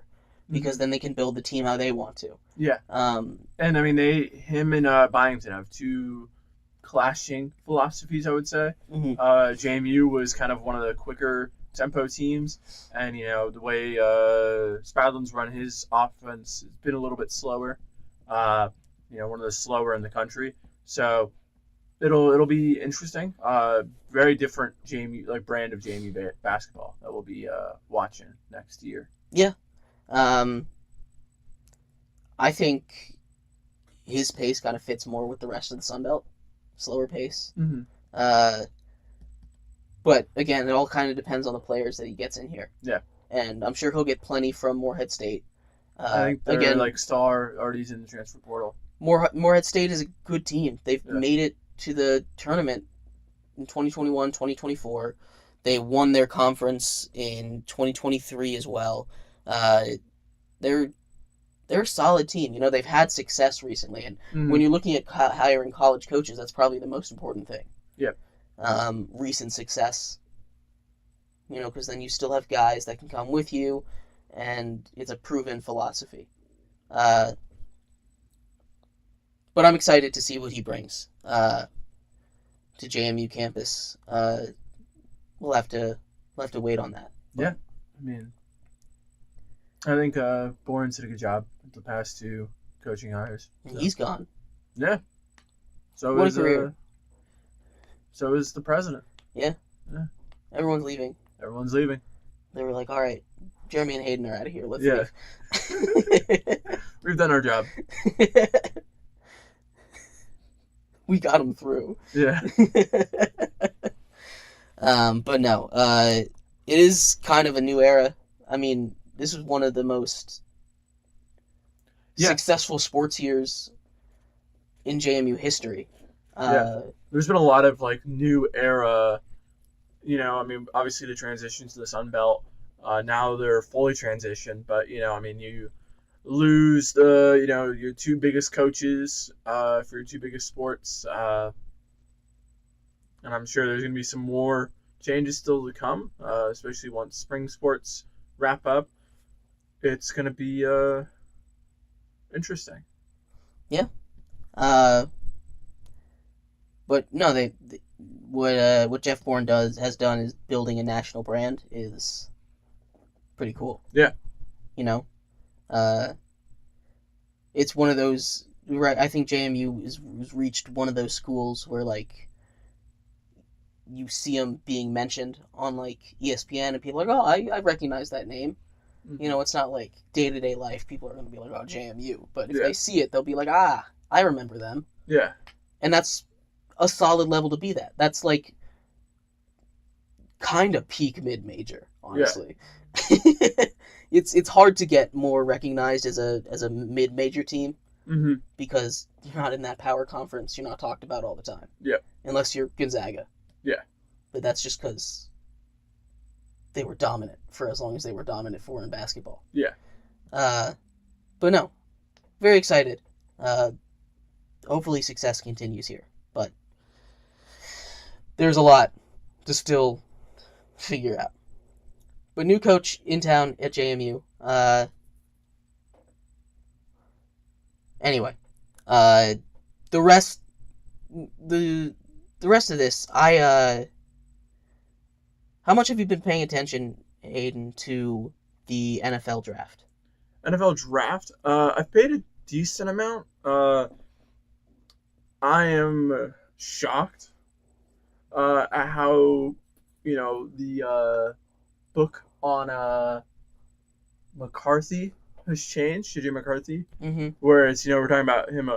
Because then they can build the team how they want to. Yeah. And, I mean, him and Byington have 2 clashing philosophies, I would say. JMU was kind of one of the quicker tempo teams. And, you know, the way Spradlin's run his offense has been a little bit slower. You know, one of the slower in the country. So it'll be interesting. Very different brand of JMU basketball that we'll be watching next year. Yeah. I think his pace kind of fits more with the rest of the Sun Belt. Slower pace. Mm-hmm. But again, it all kind of depends on the players that he gets in here. Yeah. And I'm sure he'll get plenty from Morehead State. I think they're Star already's in the transfer portal. Morehead State is a good team. They've made it to the tournament in 2021, 2024. They won their conference in 2023 as well. They're a solid team. They've had success recently, and when you're looking at hiring college coaches, that's probably the most important thing. Yep. Recent success. Because then you still have guys that can come with you, and it's a proven philosophy. But I'm excited to see what he brings to JMU campus. We'll have to wait on that. Yeah, I think Bourne's did a good job with the past 2 coaching hires. So. He's gone. Yeah. So what a career. So is the president. Yeah. Everyone's leaving. They were like, all right, Jeremy and Hayden are out of here. Let's leave. We've done our job. We got them through. Yeah. But no, it is kind of a new era. I mean, this was one of the most successful sports years in JMU history. There's been a lot of new era. Obviously the transition to the Sun Belt. Now they're fully transitioned, but you lose your 2 biggest coaches for your 2 biggest sports, and I'm sure there's going to be some more changes still to come, especially once spring sports wrap up. It's going to be interesting. Yeah. But no, what Jeff Bourne has done is building a national brand is pretty cool. Yeah. It's one of those. Right, I think JMU has reached one of those schools where you see them being mentioned on ESPN, and people are like, oh, I recognize that name. Mm-hmm. It's not like day-to-day life. People are going to be like, oh, JMU. But if they see it, they'll be like, I remember them. Yeah. And that's a solid level to be that. That's kind of peak mid-major, honestly. Yeah. It's hard to get more recognized as a mid-major team because you're not in that power conference. You're not talked about all the time. Yeah. Unless you're Gonzaga. Yeah. But that's just because they were dominant for as long as they were dominant for in basketball. Yeah. But no, very excited. Hopefully success continues here. But there's a lot to still figure out. But new coach in town at JMU. Anyway, the rest of this, how much have you been paying attention, Aiden, to the NFL draft? NFL draft? I've paid a decent amount. I am shocked at how, the book on McCarthy has changed, JJ McCarthy. Mm-hmm. Whereas, we're talking about him,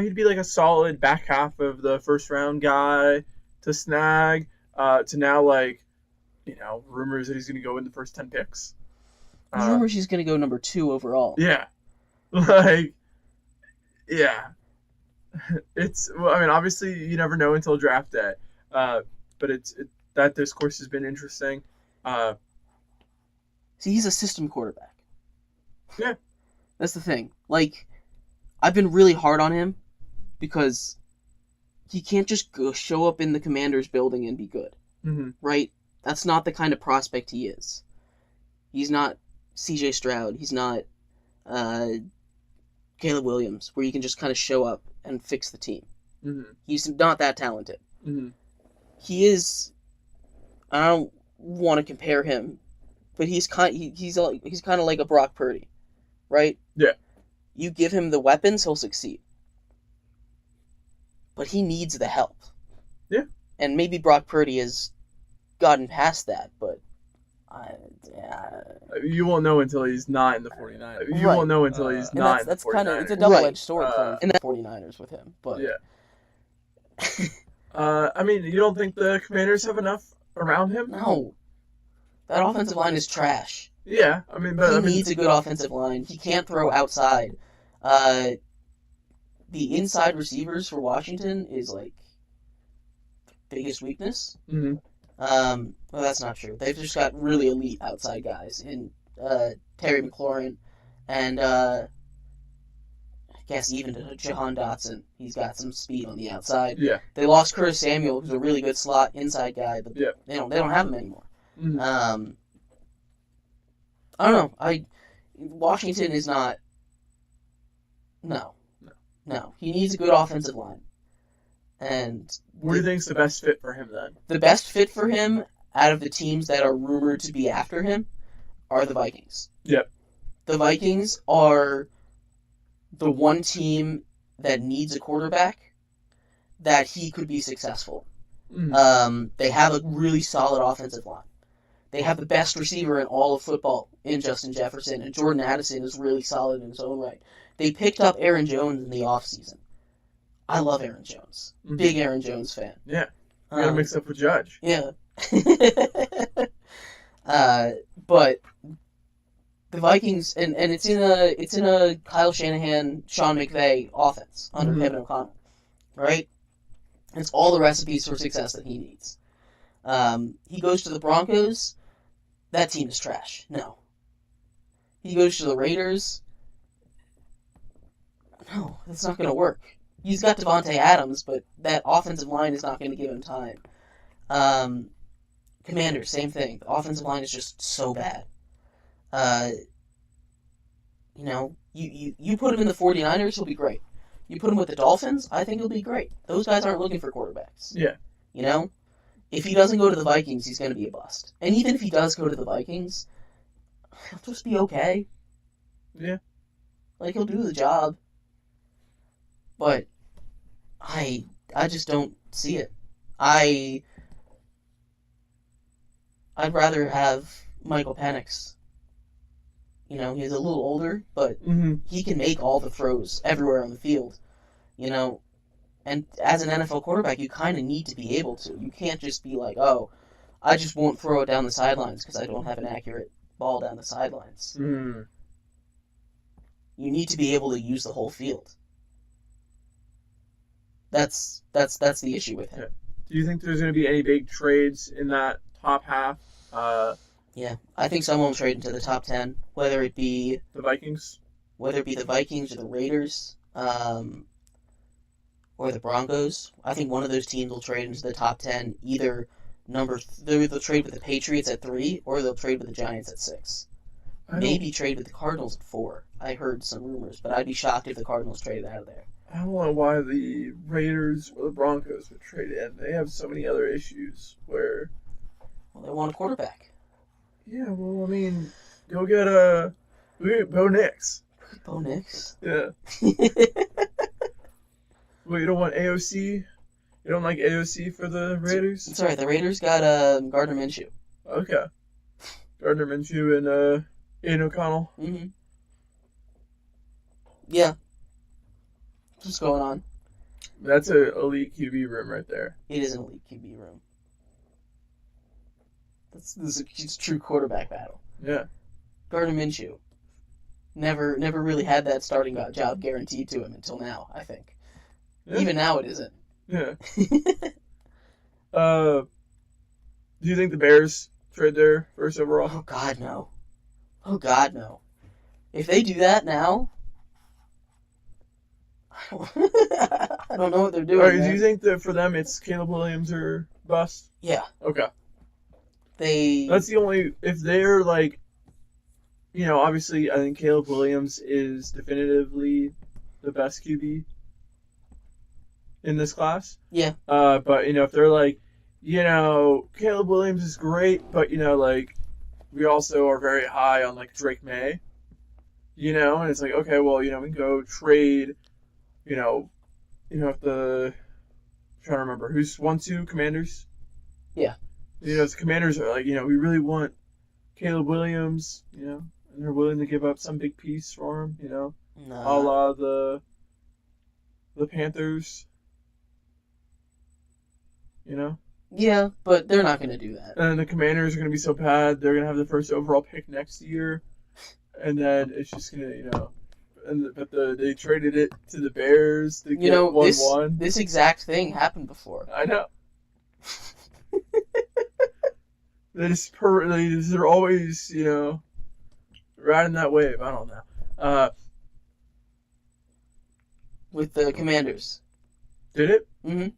he'd be a solid back half of the first round guy to snag, to now, rumors that he's going to go in the first 10 picks. There's rumors he's going to go number 2 overall. Yeah. Yeah. Obviously you never know until draft day. But that discourse has been interesting. See, he's a system quarterback. Yeah. That's the thing. I've been really hard on him because he can't just show up in the Commanders building and be good. Mm-hmm. Right? That's not the kind of prospect he is. He's not C.J. Stroud. He's not Caleb Williams, where you can just kind of show up and fix the team. Mm-hmm. He's not that talented. Mm-hmm. He is. I don't want to compare him, but he's kind of like a Brock Purdy, right? Yeah. You give him the weapons, he'll succeed. but he needs the help. Yeah. And maybe Brock Purdy has gotten past that, but you won't know until he's not in the 49ers. You Right. won't know until he's and not that's in the 49ers. kind of, it's a double-edged sword Right. playing for the 49ers with him. But yeah. I mean, you don't think the Commanders have enough around him? No. That offensive line is trash. Yeah, I mean, but he needs a good offensive line. He can't throw outside. The inside receivers for Washington is like biggest weakness. Mm-hmm. Well, that's not true. They've just got really elite outside guys in Terry McLaurin and I guess even to Jahan Dotson. He's got some speed on the outside. Yeah. They lost Curtis Samuel, who's a really good slot inside guy, but yeah. they don't have him anymore. Mm-hmm. I don't know. Washington is not. No. He needs a good offensive line. And what do you think's the best fit for him then? The best fit for him out of the teams that are rumored to be after him are the Vikings. Yep. The Vikings are the one team that needs a quarterback that he could be successful. Mm-hmm. They have a really solid offensive line. They have the best receiver in all of football in Justin Jefferson, and Jordan Addison is really solid in his own right. They picked up Aaron Jones in the offseason. I love Aaron Jones. Mm-hmm. Big Aaron Jones fan. Yeah. You gotta mix up with Judge. Yeah. But the Vikings, and it's in a Kyle Shanahan, Sean McVay offense under Mm-hmm. Kevin O'Connell, right? It's all the recipes for success that he needs. He goes to the Broncos. That team is trash. No. He goes to the Raiders. No, that's not going to work. He's got Devontae Adams, but that offensive line is not going to give him time. Commanders, same thing. The offensive line is just so bad. You put him in the 49ers, he'll be great. You put him with the Dolphins, I think he'll be great. Those guys aren't looking for quarterbacks. Yeah. If he doesn't go to the Vikings, he's going to be a bust. And even if he does go to the Vikings, he'll just be okay. Yeah. He'll do the job. But I just don't see it. I'd rather have Michael Penix. He's a little older, but he can make all the throws everywhere on the field. And as an NFL quarterback, you kind of need to be able to. You can't just be like, oh, I just won't throw it down the sidelines because I don't have an accurate ball down the sidelines. Mm. You need to be able to use the whole field. That's the issue with him. Yeah. Do you think there's going to be any big trades in that top half? Yeah, I think someone will trade into the top 10, whether it be the Vikings, or the Raiders, or the Broncos. I think one of those teams will trade into the top 10. Either they'll trade with the Patriots at 3, or they'll trade with the Giants at 6. Maybe trade with the Cardinals at 4. I heard some rumors, but I'd be shocked if the Cardinals traded out of there. I don't know why the Raiders or the Broncos would trade in. They have so many other issues where... Well, they want a quarterback. Yeah, well, I mean, go get Bo Nix. Bo Nix? Yeah. Well, you don't want AOC? You don't like AOC for the Raiders? It's alright, the Raiders got Gardner Minshew. Okay. Gardner Minshew and Ian O'Connell. Mm-hmm. Yeah. What's going on? That's an elite QB room right there. It is an elite QB room. This is a true quarterback battle. Yeah. Gardner Minshew never really had that starting job guaranteed to him until now, I think. Yeah. Even now it isn't. Yeah. Do you think the Bears trade their first overall? Oh, God, no. Oh, God, no. If they do that now... I don't know what they're doing. All right, do you think that for them it's Caleb Williams or bust? Yeah. Okay. That's the only... If they're like... obviously I think Caleb Williams is definitively the best QB in this class. Yeah. But, if they're like, Caleb Williams is great, but, we also are very high on, Drake May, and it's like, okay, well, we can go trade, if the trying to remember who's 1-2 Commanders. Yeah. The Commanders are like, we really want Caleb Williams, and they're willing to give up some big piece for him, a la the Panthers, Yeah, but they're not going to do that. And the Commanders are going to be so bad, they're going to have the first overall pick next year, and then it's just going to, they traded it to the Bears to get 1-1. This exact thing happened before. I know. They're always, riding that wave. I don't know. With the Commanders. Did it? Mm-hmm.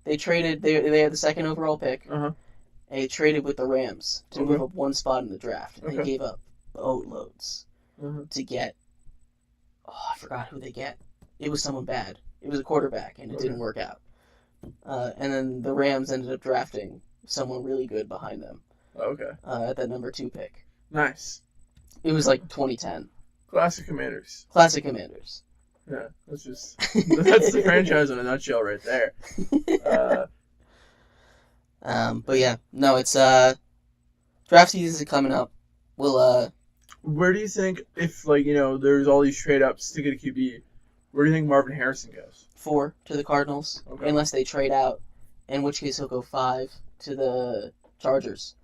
They traded. They had the second overall pick. Uh-huh. And they traded with the Rams to move up one spot in the draft. And they gave up boatloads to get. Oh, I forgot who they get. It was someone bad. It was a quarterback, and it didn't work out. And then the Rams ended up drafting someone really good behind them. Okay. At that number 2 pick. Nice. It was like 2010. Classic Commanders. Classic Commanders. Yeah, that's the franchise in a nutshell right there. But yeah, no, it's draft season is coming up. We'll Where do you think if there's all these trade ups to get a QB? Where do you think Marvin Harrison goes? 4 to the Cardinals, unless they trade out, in which case he'll go 5 to the Chargers.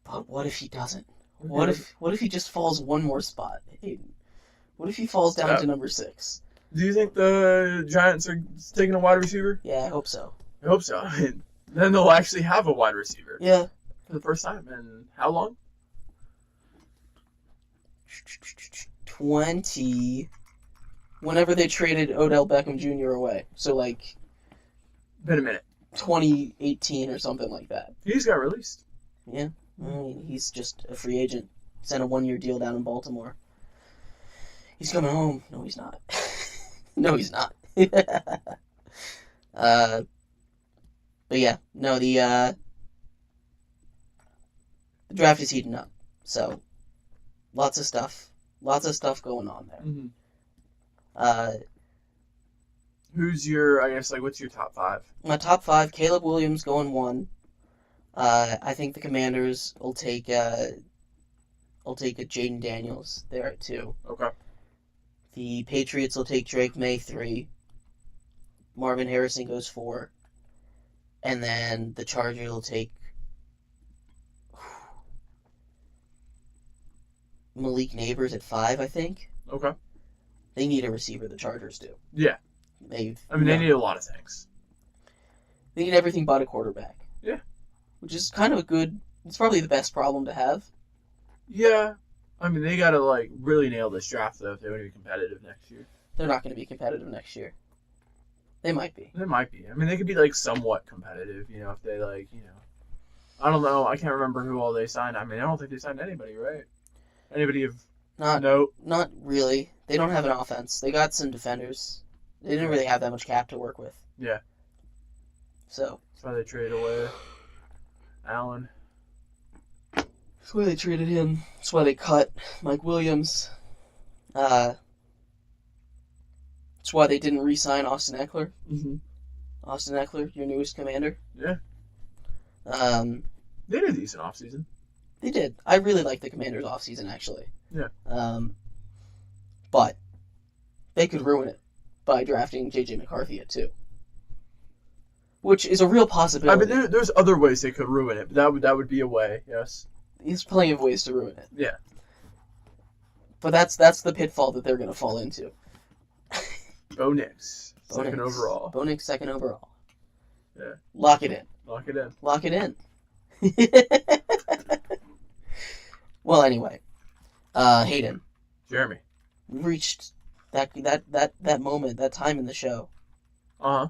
But what if he doesn't? What if he just falls one more spot? What if he falls down to number 6? Do you think the Giants are taking a wide receiver? Yeah, I hope so. I hope so. I mean, then they'll actually have a wide receiver. Yeah. For the first time in how long? 20. Whenever they traded Odell Beckham Jr. away. So, Been a minute. 2018 or something like that. He just got released. Yeah. I mean, he's just a free agent. Signed a 1-year deal down in Baltimore. He's coming home. No, he's not. No, he's not. But yeah, no, the draft is heating up. So, lots of stuff going on there. Mm-hmm. Who's your, what's your top 5? My top 5, Caleb Williams going 1. I think the Commanders will take a Jaden Daniels there at 2. Okay. The Patriots will take Drake May 3. Marvin Harrison goes 4. And then the Chargers will take Malik Neighbors at 5, I think. Okay. They need a receiver, the Chargers do. Yeah. They need a lot of things. They need everything but a quarterback. Yeah. Which is kind of it's probably the best problem to have. Yeah. They got to, really nail this draft, though, if they want to be competitive next year. They're not going to be competitive next year. They might be. They might be. They could be, somewhat competitive, if they, I don't know. I can't remember who all they signed. I don't think they signed anybody, right? Anybody of note? Not really. They don't have an offense. They got some defenders. They didn't really have that much cap to work with. Yeah. So. That's why they traded away Allen. That's why they traded him. That's why they cut Mike Williams. That's why they didn't re-sign Austin Eckler. Mm-hmm. Austin Eckler, your newest commander. Yeah. They did a decent offseason. They did. I really like the Commanders' offseason, actually. Yeah. But they could ruin it by drafting J.J. McCarthy at 2. Which is a real possibility. There's other ways they could ruin it, but that would be a way, yes. There's plenty of ways to ruin it. Yeah. But that's the pitfall that they're going to fall into. Bo Nix, second overall. Bo Nix, second overall. Yeah. Lock it in. Lock it in. Lock it in. Well, anyway. Hayden. Jeremy. We've reached that moment, that time in the show. Uh-huh.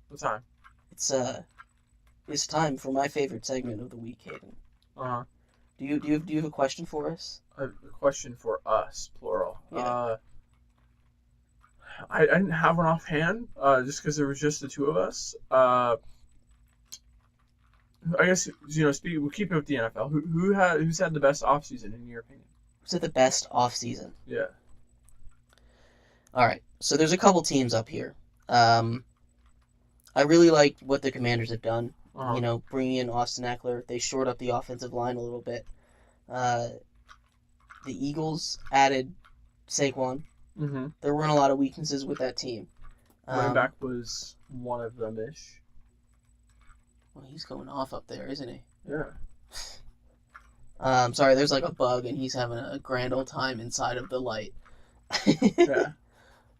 What time? It's time for my favorite segment of the week, Hayden. Uh-huh. Do you have a question for us? A question for us, plural. Yeah. I didn't have one offhand, just because there was just the two of us. I guess we'll keep it with the NFL. Who's had the best offseason in your opinion? Who's had the best offseason? Yeah. All right. So there's a couple teams up here. I really like what the Commanders have done. Uh-huh. You know, bringing in Austin Eckler. They shored up the offensive line a little bit. The Eagles added Saquon. Mm-hmm. There weren't a lot of weaknesses with that team. Running back was one of them-ish. Well, he's going off up there, isn't he? Yeah. Sorry, there's like a bug, and he's having a grand old time inside of the light. Yeah.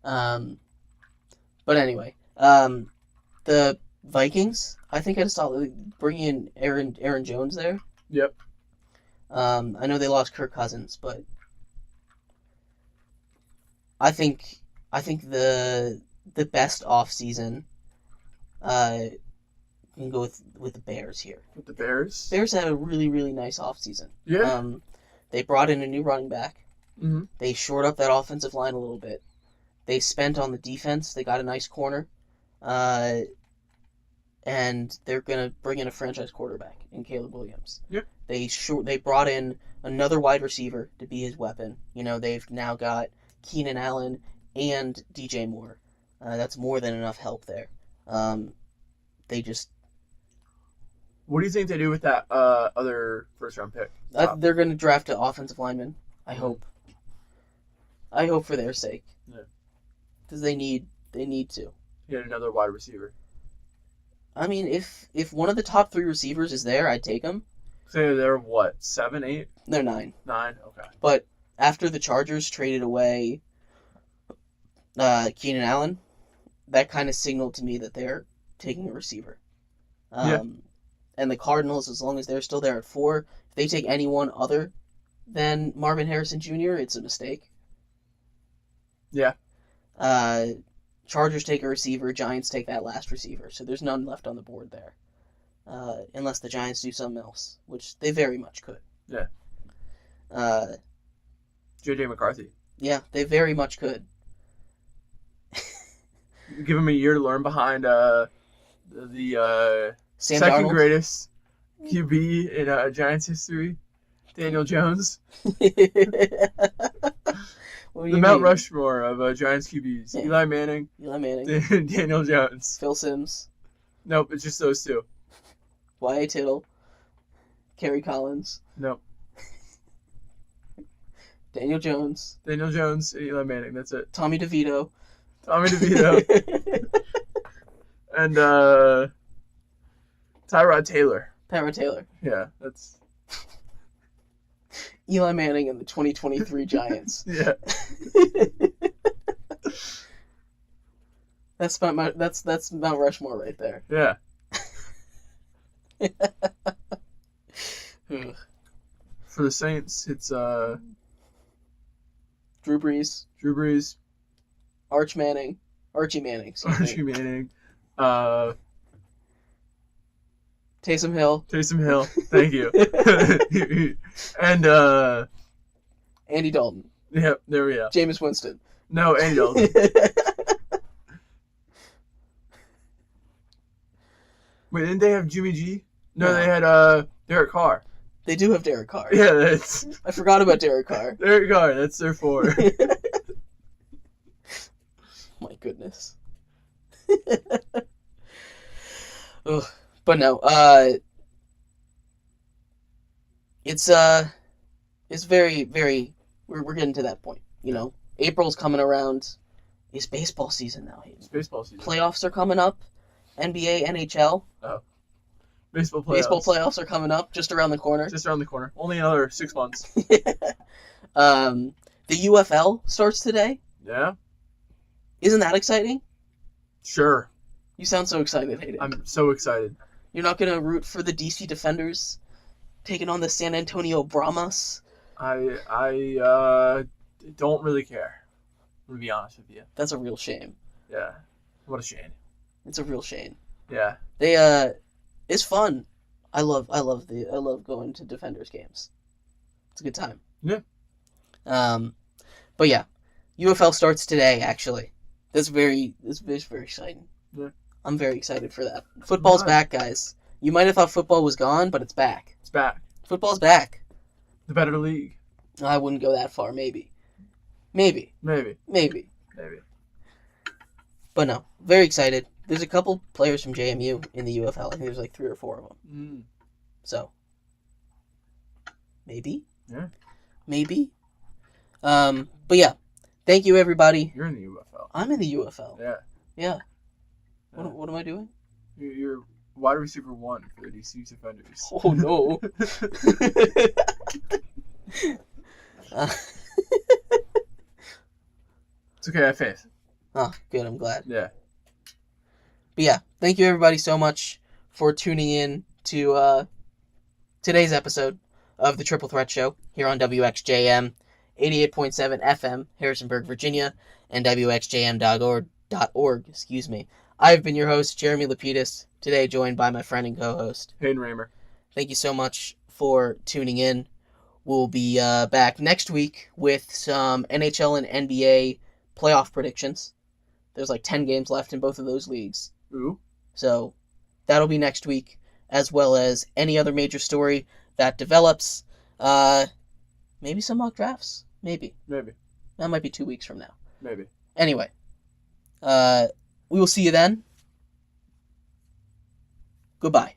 But anyway, the Vikings, I think I just saw bringing in Aaron Jones there. Yep. I know they lost Kirk Cousins, but I think the best offseason can go with the Bears here. With the Bears? Bears had a really, really nice offseason. Yeah. They brought in a new running back. Mm-hmm. They shored up that offensive line a little bit. They spent on the defense. They got a nice corner. And they're going to bring in a franchise quarterback in Caleb Williams. Yeah. They brought in another wide receiver to be his weapon. You know, they've now got Keenan Allen and DJ Moore. That's more than enough help there. They just... What do you think they do with that other first-round pick? They're going to draft an offensive lineman, I hope. I hope for their sake. Yeah. Because they need to. Get another wide receiver. I mean, if one of the top 3 receivers is there, I'd take him. Say they're what, 7, 8? They're 9. 9? Okay. But after the Chargers traded away Keenan Allen, that kind of signaled to me that they're taking a receiver. Yeah. And the Cardinals, as long as they're still there at 4, if they take anyone other than Marvin Harrison Jr., it's a mistake. Yeah. Chargers take a receiver, Giants take that last receiver, so there's none left on the board there. Unless the Giants do something else, which they very much could. Yeah. J.J. McCarthy. Yeah, they very much could. Give him a year to learn behind the Sam second Darnold? greatest QB in Giants history, Daniel Jones. What do The you Mount mean? Rushmore of Giants QBs. Yeah. Eli Manning, Eli Manning, Daniel Jones. Phil Simms, Nope, it's just those two. Y.A. Tittle, Kerry Collins, Nope. Daniel Jones, Daniel Jones and Eli Manning. That's it. Tommy DeVito. Tommy DeVito. And Tyrod Taylor. Tyrod Taylor. Yeah, that's... Eli Manning and the 2023 Giants. Yeah. That's Mount Rushmore right there. Yeah. For the Saints, it's Drew Brees, Archie Manning, Archie Manning, Taysom Hill, thank you, and Andy Dalton, yep, there we go. Jameis Winston. No, Andy Dalton. Wait, didn't they have Jimmy G? No, they had Derek Carr. They do have Derek Carr. Yeah, that's I forgot about Derek Carr. Derek Carr. That's their 4. My goodness. Ugh. But no, it's very, very. We're getting to that point. You know, April's coming around. It's baseball season now. It's baseball season. Playoffs are coming up. NBA, NHL. Oh. Baseball playoffs are coming up just around the corner. Just around the corner. Only another 6 months. The UFL starts today. Yeah. Isn't that exciting? Sure. You sound so excited, Hayden. I'm so excited. You're not going to root for the DC Defenders taking on the San Antonio Brahmas? I don't really care. I'm going to be honest with you. That's a real shame. Yeah. What a shame. It's a real shame. Yeah. It's fun. I love going to Defenders games. It's a good time. Yeah. But yeah, UFL starts today. Actually, that's very exciting. Yeah. I'm very excited for that. Football's back, guys. You might have thought football was gone, but it's back. It's back. Football's back. The better league. I wouldn't go that far. Maybe. Maybe. But no, very excited. There's a couple players from JMU in the UFL. I think there's like 3 or 4 of them. Mm. So, maybe. Yeah. Maybe. But yeah, thank you everybody. You're in the UFL. I'm in the UFL. Yeah. Yeah. What am I doing? You're wide receiver 1 for the DC Defenders. Oh no. It's okay, I have faith. Oh, good. I'm glad. Yeah. But yeah, thank you everybody so much for tuning in to today's episode of the Triple Threat Show here on WXJM 88.7 FM, Harrisonburg, Virginia, and WXJM.org. Excuse me. I've been your host, Jeremy Lapidus, today joined by my friend and co-host, Hayden Raymer. Thank you so much for tuning in. We'll be back next week with some NHL and NBA playoff predictions. There's like 10 games left in both of those leagues. Ooh. So that'll be next week, as well as any other major story that develops. Maybe some mock drafts. Maybe. That might be 2 weeks from now. Maybe. Anyway, we will see you then. Goodbye.